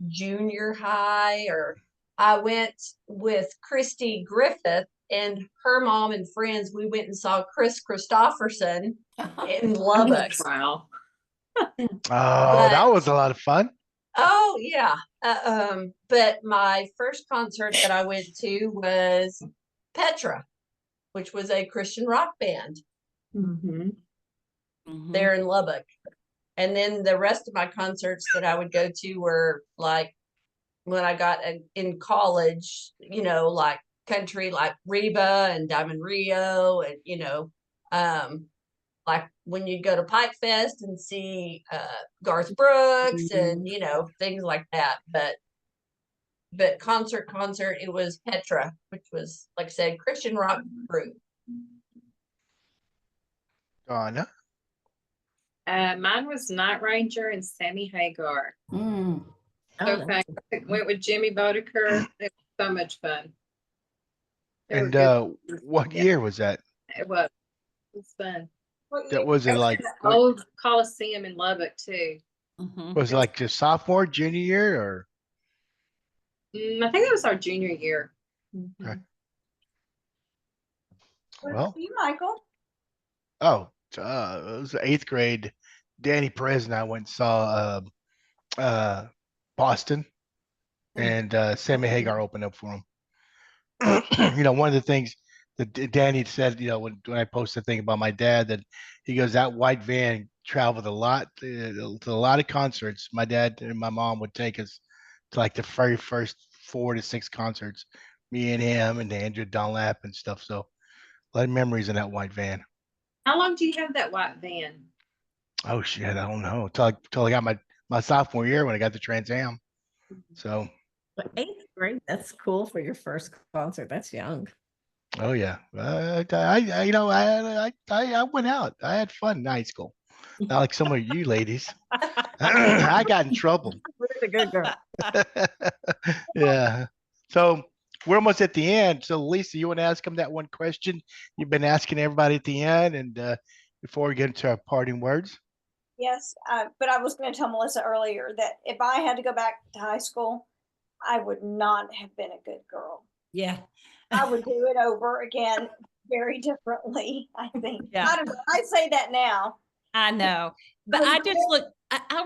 junior high, or I went with Christy Griffith and her mom and friends. We went and saw Chris Christopherson in Lubbock. Wow. Oh, that was a lot of fun. Oh yeah. But my first concert that I went to was Petra, which was a Christian rock band there in Lubbock. And then the rest of my concerts that I would go to were like when I got in college, you know, like country, like Reba and Diamond Rio, and like when you'd go to Pike Fest and see Garth Brooks and things like that. But concert, it was Petra, which was, like I said, Christian rock group. Donna? Mine was Night Ranger and Sammy Hagar. Mm. So fun. Went with Jimmy Boddicker. It was so much fun. And what year was that? It was fun. That was it like old Coliseum in Lubbock too. Was it like just sophomore, junior year, or? I think it was our junior year. Okay. Well, you, Michael? Oh, it was 8th grade. Danny Perez and I went and saw Boston, and Sammy Hagar opened up for him. One of the things that Danny said, when I posted a thing about my dad, that he goes, that white van traveled a lot to a lot of concerts. My dad and my mom would take us to like the very first 4 to 6 concerts, me and him and Andrew Dunlap and stuff. So a lot of memories in that white van. How long do you have that white van? Oh shit, I don't know. Till I got my sophomore year when I got the Trans Am. So. But 8th grade, that's cool for your first concert. That's young. Oh yeah, I went out. I had fun in high school. Not like some of you ladies. I got in trouble. Really good girl. Yeah. So we're almost at the end. So Lisa, you want to ask him that one question you've been asking everybody at the end, and before we get into our parting words? Yes, but I was going to tell Melissa earlier that if I had to go back to high school, I would not have been a good girl. Yeah. I would do it over again very differently, I think. Yeah. I don't know. I say that now. I know. But I just look, I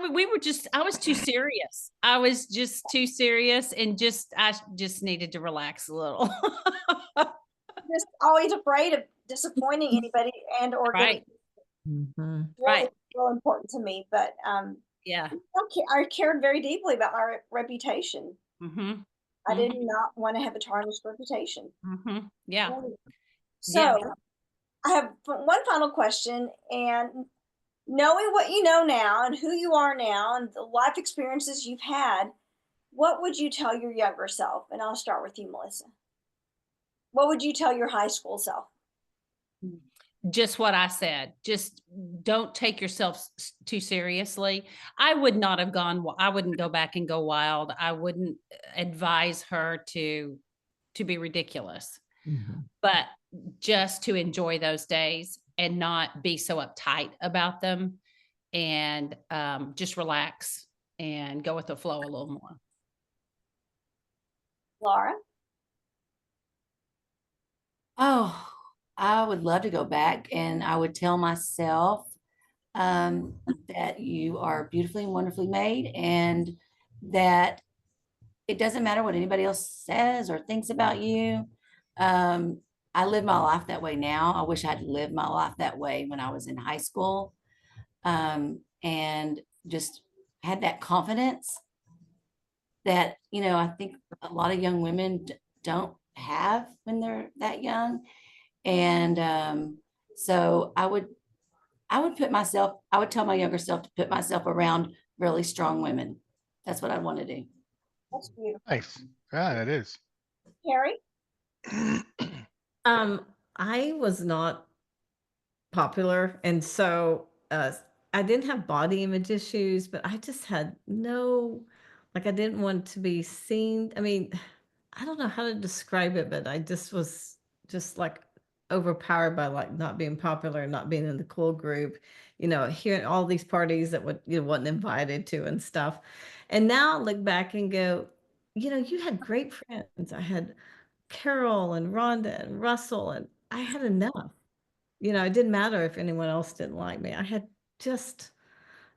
was too serious. I was just too serious, and I just needed to relax a little. Just always afraid of disappointing anybody and or right. Right. Real important to me, but yeah, I cared very deeply about my reputation. I did not want to have a tarnished reputation. Yeah. So I have one final question, and knowing what you know now and who you are now and the life experiences you've had, what would you tell your younger self? And I'll start with you, Melissa. What would you tell your high school self? Just what I said. Just don't take yourself too seriously. I would not have gone. I wouldn't go back and go wild. I wouldn't advise her to be ridiculous, but just to enjoy those days and not be so uptight about them, and just relax and go with the flow a little more. Laura? Oh, I would love to go back, and I would tell myself that you are beautifully and wonderfully made, and that it doesn't matter what anybody else says or thinks about you. I live my life that way now. I wish I'd lived my life that way when I was in high school, and just had that confidence that, I think a lot of young women don't have when they're that young. And so I would tell my younger self to put myself around really strong women. That's what I want to do. That's beautiful. Nice. Yeah, it is. Carrie? I was not popular, and so I didn't have body image issues, but I just had I didn't want to be seen. I mean, I don't know how to describe it, but I just was just like overpowered by like not being popular, not being in the cool group, hearing all these parties that wasn't invited to and stuff. And now I look back and go, you had great friends. I had Carol and Rhonda and Russell, and I had enough. It didn't matter if anyone else didn't like me. I had just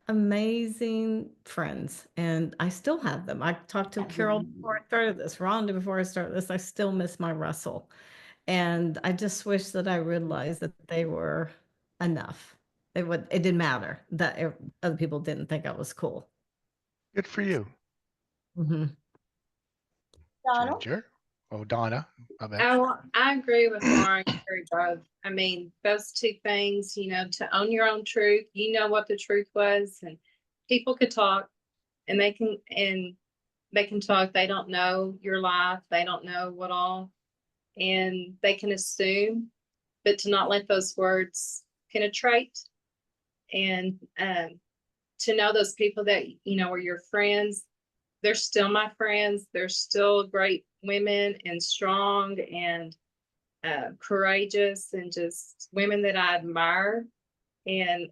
amazing friends, and I still have them. I talked to Carol before I started this, Rhonda before I started this. I still miss my Russell. And I just wish that I realized that they were enough. It didn't matter that other people didn't think I was cool. Good for you. Donna? Ginger? Oh, Donna. Oh, I agree with Lauren. Both. I mean, those two things, to own your own truth, what the truth was, and people could talk, and they can talk. They don't know your life. They don't know what all, and they can assume, but to not let those words penetrate, and to know those people that, are your friends, they're still my friends. They're still great women and strong and courageous and just women that I admire. And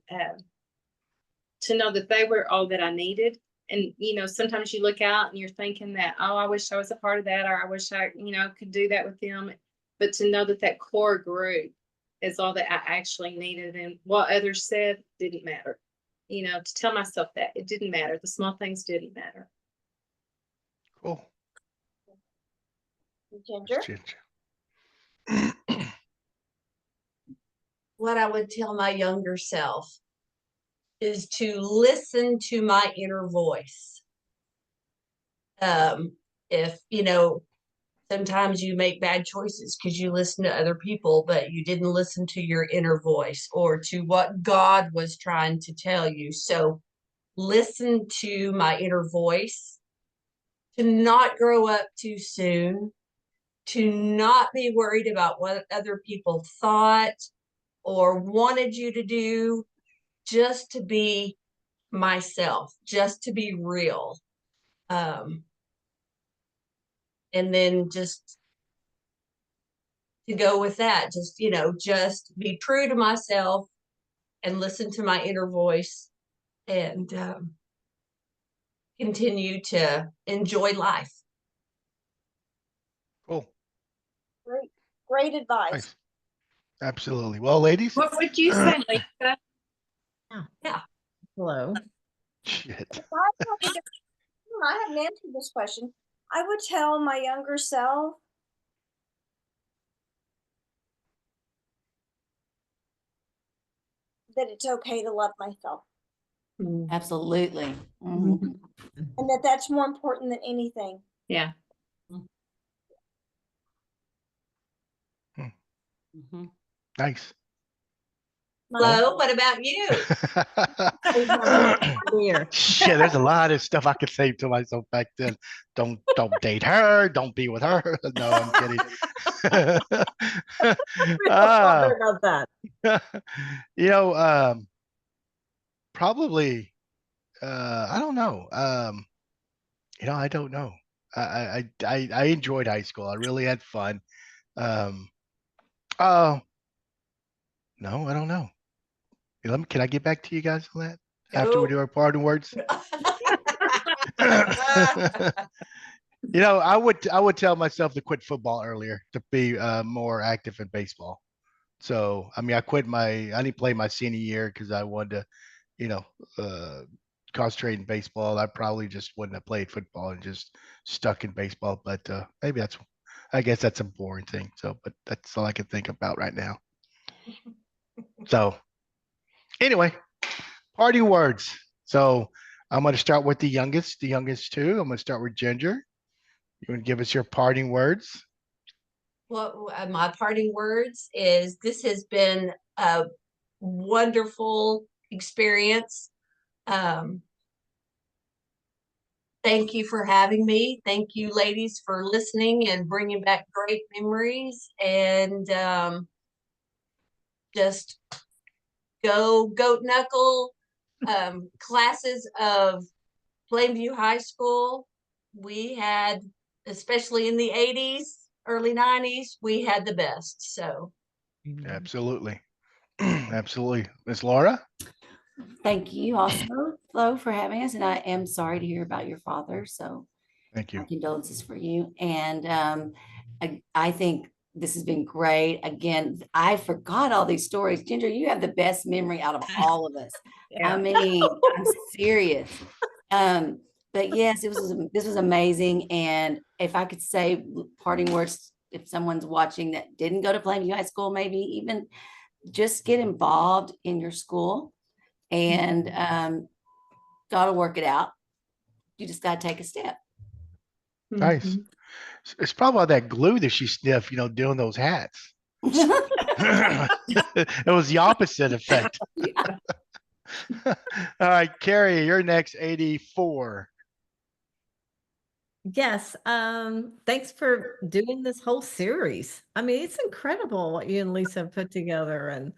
to know that they were all that I needed. And, sometimes you look out and you're thinking that, oh, I wish I was a part of that, or I wish I, could do that with them. But to know that that core group is all that I actually needed, and what others said didn't matter. To tell myself that it didn't matter. The small things didn't matter. Cool. Ginger? What I would tell my younger self is to listen to my inner voice. If, sometimes you make bad choices because you listen to other people, but you didn't listen to your inner voice or to what God was trying to tell you. So listen to my inner voice, to not grow up too soon, to not be worried about what other people thought or wanted you to do, just to be myself, just to be real. And then just to go with that, just be true to myself and listen to my inner voice, and continue to enjoy life. Cool. Great advice. Nice. Absolutely. Well, ladies. What would you say, Lisa? Yeah. Hello. Shit. I haven't answered this question. I would tell my younger self that it's okay to love myself. Absolutely. And that's more important than anything. Yeah. Nice. Hello, what about you? Shit, there's a lot of stuff I could say to myself back then. Don't date her. Don't be with her. No, I'm kidding. About that. Probably. I don't know. I don't know. I enjoyed high school. I really had fun. Oh no, I don't know. Can I get back to you guys on that after we do our parting words? I would tell myself to quit football earlier, to be more active in baseball. So I didn't play my senior year because I wanted to, concentrate in baseball. I probably just wouldn't have played football and just stuck in baseball. But maybe I guess that's a boring thing. So, but that's all I can think about right now. So anyway, party words. So I'm going to start with the youngest two. I'm going to start with Ginger. You want to give us your parting words? Well, my parting words is, this has been a wonderful experience. Thank you for having me. Thank you, ladies, for listening and bringing back great memories. And just go Goat Knuckle. Classes of Plainview High School, we had, especially in the 80s, early 90s, we had the best. So Absolutely. Absolutely. Miss Laura? Thank you also, Flo, for having us. And I am sorry to hear about your father. So thank you. My condolences for you. And I think this has been great. Again, I forgot all these stories. Ginger, you have the best memory out of all of us. Yeah. I mean, I'm serious. But yes, this was amazing. And if I could say parting words, if someone's watching that didn't go to Plainview High School, maybe even just get involved in your school, and got to work it out. You just got to take a step. Nice. It's probably that glue that she sniffed, doing those hats. It was the opposite effect. Yeah. All right, Carrie, you're next, 84. Yes. Thanks for doing this whole series. I mean, it's incredible what you and Lisa have put together, and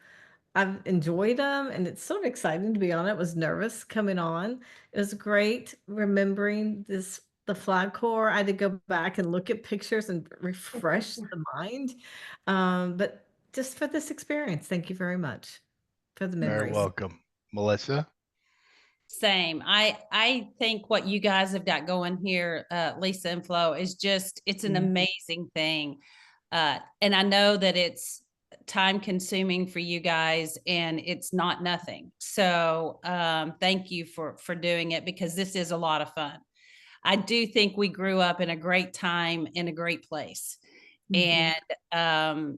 I've enjoyed them, and it's so exciting to be on it. I was nervous coming on. It was great remembering the Flag Corps. I had to go back and look at pictures and refresh the mind. But just for this experience, thank you very much for the memories. Very welcome. Melissa? Same. I think what you guys have got going here, Lisa and Flo, is it's an amazing thing. And I know that it's time consuming for you guys, and it's not nothing. So thank you for doing it, because this is a lot of fun. I do think we grew up in a great time in a great place. And I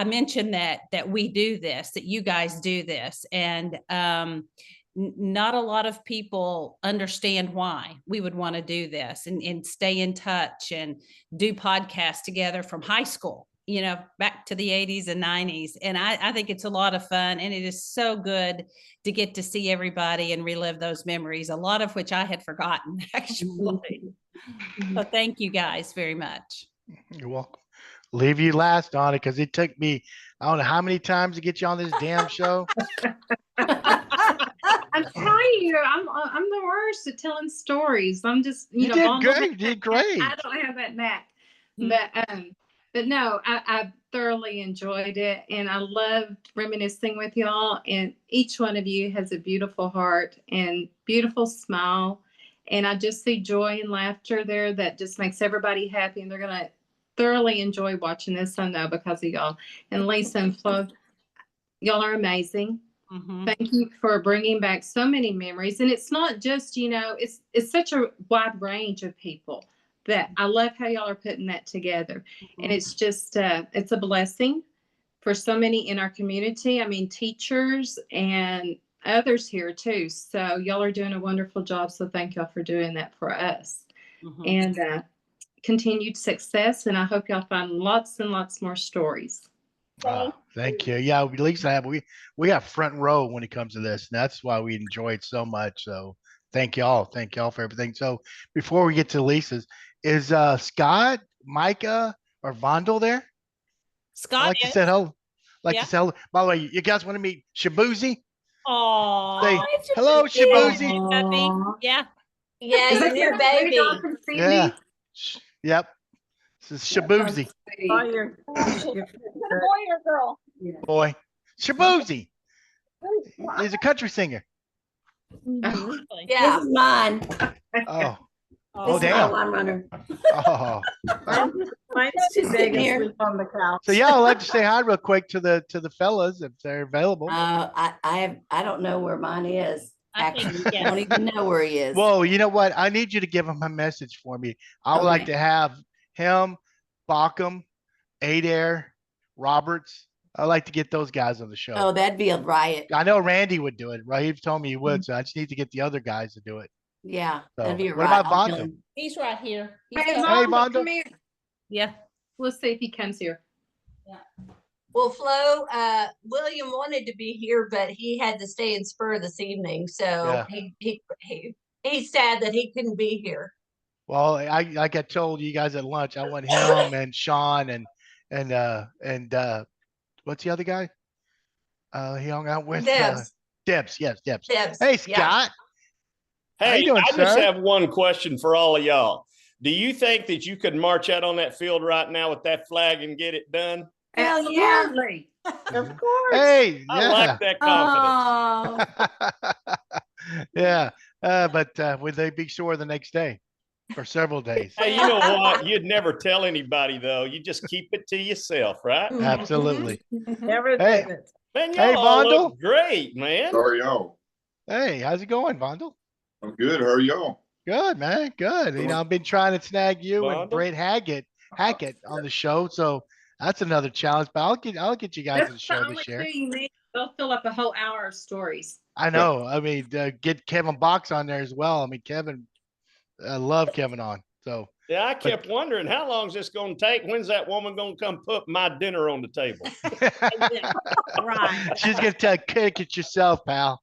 mentioned that we do this, that you guys do this, and not a lot of people understand why we would want to do this and stay in touch and do podcasts together from high school, back to the 80s and 90s. And I think it's a lot of fun, and it is so good to get to see everybody and relive those memories, a lot of which I had forgotten, actually. So thank you guys very much. You're welcome. Leave you last on it, because it took me, I don't know how many times to get you on this damn show. I'm telling you, I'm the worst at telling stories. I'm just, you did great. You did great. I don't have that knack, but no, I thoroughly enjoyed it, and I loved reminiscing with y'all. And each one of you has a beautiful heart and beautiful smile, and I just see joy and laughter there that just makes everybody happy, and they're gonna thoroughly enjoy watching this. I know, because of y'all. And Lisa and Flo, y'all are amazing. Thank you for bringing back so many memories. And it's not just, it's such a wide range of people that I love how y'all are putting that together. And it's just, it's a blessing for so many in our community. I mean, teachers and others here too. So y'all are doing a wonderful job. So thank y'all for doing that for us. And continued success. And I hope y'all find lots and lots more stories. Thank you. Yeah, Lisa, we have front row when it comes to this, and that's why we enjoy it so much. So thank y'all for everything. So before we get to Lisa's, is Scott, Micah, or Vondel there? Scott, like to say hello. To say hello. By the way, you guys want to meet Shabuzi? Oh, say hello, Shabuzi. Yeah, your new baby. Yeah. Yep. This is Shabuzi. Boy or girl? Boy. Shabuzi. He's a country singer. Yeah. This is mine. Oh, damn. I'm runner. Oh. Mine's too big to sleep on the couch. So yeah, I'd like to say hi real quick to the fellas if they're available. I don't know where mine is. Actually, I don't even know where he is. Well, you know what? I need you to give him a message for me. I would like to have him, Bockham, Adair, Roberts. I'd like to get those guys on the show. Oh, that'd be a riot. I know Randy would do it, right? He told me he would, so I just need to get the other guys to do it. Yeah, so, that'd be a riot. What about Bondo? He's right here. Hey, Bondo, come here. Yeah. Let's see if he comes here. Yeah. Well, Flo, William wanted to be here, but he had to stay in Spur this evening. So he's sad that he couldn't be here. Well, I like I told you guys at lunch, I want him and Sean and what's the other guy? He hung out with Debs. Yes, Debs. Hey, Scott. Yeah. Hey, I just have one question for all of y'all. Do you think that you could march out on that field right now with that flag and get it done? Hell yeah. Of course. Hey, I yeah. like that confidence. Yeah. But would they be sore the next day for several days? Hey, you know what? You'd never tell anybody though. You just keep it to yourself, right? Absolutely. Never Hey, did it. Man, hey, y'all all Vondel. look great, man. How are y'all? Hey, how's it going, Vondel? I'm good. How are y'all? Good, man. Good. You know, I've been trying to snag you and Vondel? Brett Hackett on the show, so that's another challenge. But I'll get you guys on the show this year. You need. They'll fill up a whole hour of stories. I know. I mean, get Kevin Box on there as well. I mean, Kevin, I love Kevin on. So Yeah, I kept wondering how long is this going to take? When's that woman going to come put my dinner on the table? Right. she's gonna tell kick it yourself, pal.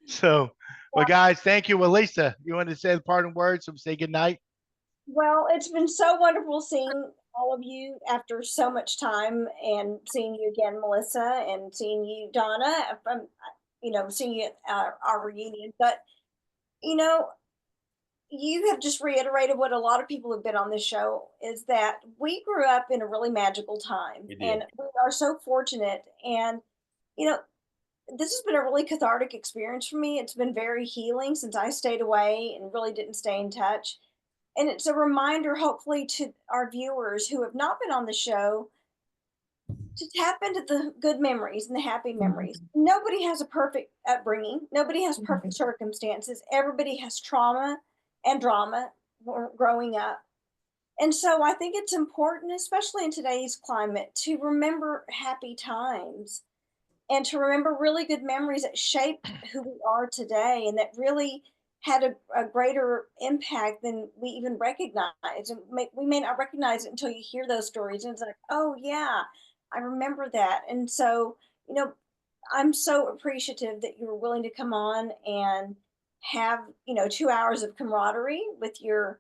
So, well, guys, thank you. Well, Lisa, you want to say the parting words? So say good night. Well, it's been so wonderful seeing all of you after so much time, and seeing you again, Melissa, and seeing you, Donna, from, seeing you at our reunion. But, you have just reiterated what a lot of people have been on this show, is that we grew up in a really magical time, and we are so fortunate. And, this has been a really cathartic experience for me. It's been very healing since I stayed away and really didn't stay in touch. And it's a reminder, hopefully, to our viewers who have not been on the show, to tap into the good memories and the happy memories. Nobody has a perfect upbringing. Nobody has perfect circumstances. Everybody has trauma and drama growing up. And so I think it's important, especially in today's climate, to remember happy times and to remember really good memories that shaped who we are today, and that really had a greater impact than we even recognize. And we may not recognize it until you hear those stories, and it's like, oh yeah, I remember that. And so, I'm so appreciative that you were willing to come on and have, 2 hours of camaraderie with your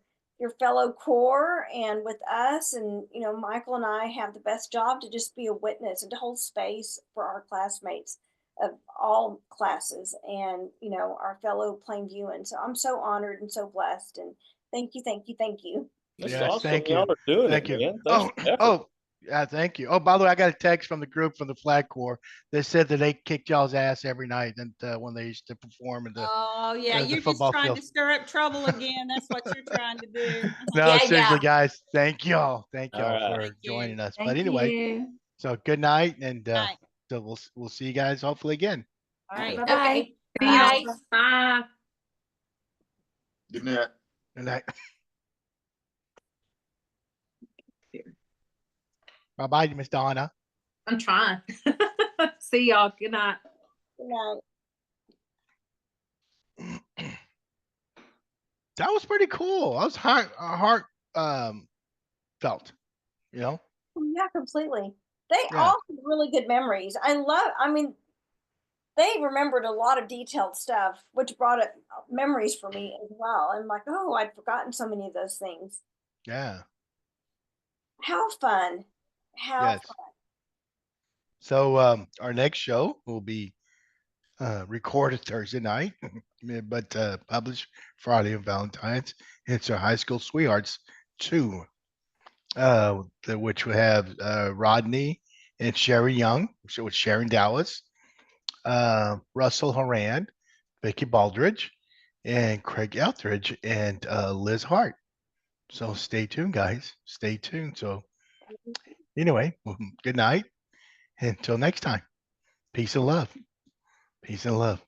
fellow Corps and with us. And, Michael and I have the best job to just be a witness and to hold space for our classmates of all classes, and, our fellow Plainviewans. So I'm so honored and so blessed. And thank you, thank you, thank you. That's Yes, awesome. thank you. Y'all are doing Thank it, you. man. Thanks for the effort. Yeah, thank you. Oh, by the way, I got a text from the group from the Flag Corps. They said that they kicked y'all's ass every night, and when they used to perform in the yeah, the you're just football trying field. to stir up trouble again. That's what you're trying to do. No, seriously, guys, thank y'all for Thank you. joining us. Thank But anyway, you. so good night, and Night. so we'll see you guys hopefully again. All right. Bye-bye. Bye. Bye. Good night. Good night. Bye bye, Miss Donna. I'm trying. See y'all. Good night. Good night. That was pretty cool. I was heart felt, Yeah, completely. They all have really good memories. They remembered a lot of detailed stuff, which brought up memories for me as well. I'm like, oh, I'd forgotten so many of those things. Yeah. How fun. How fun. So our next show will be recorded Thursday night, but published Friday on Valentine's. It's our High School Sweethearts 2, which will have Rodney and Sherry Young, so with Sharon Dallas, Russell Horan, Vicky Baldridge, and Craig Eldridge, and Liz Hart. So stay tuned, guys. Stay tuned. So anyway, good night. Until next time. Peace and love. Peace and love.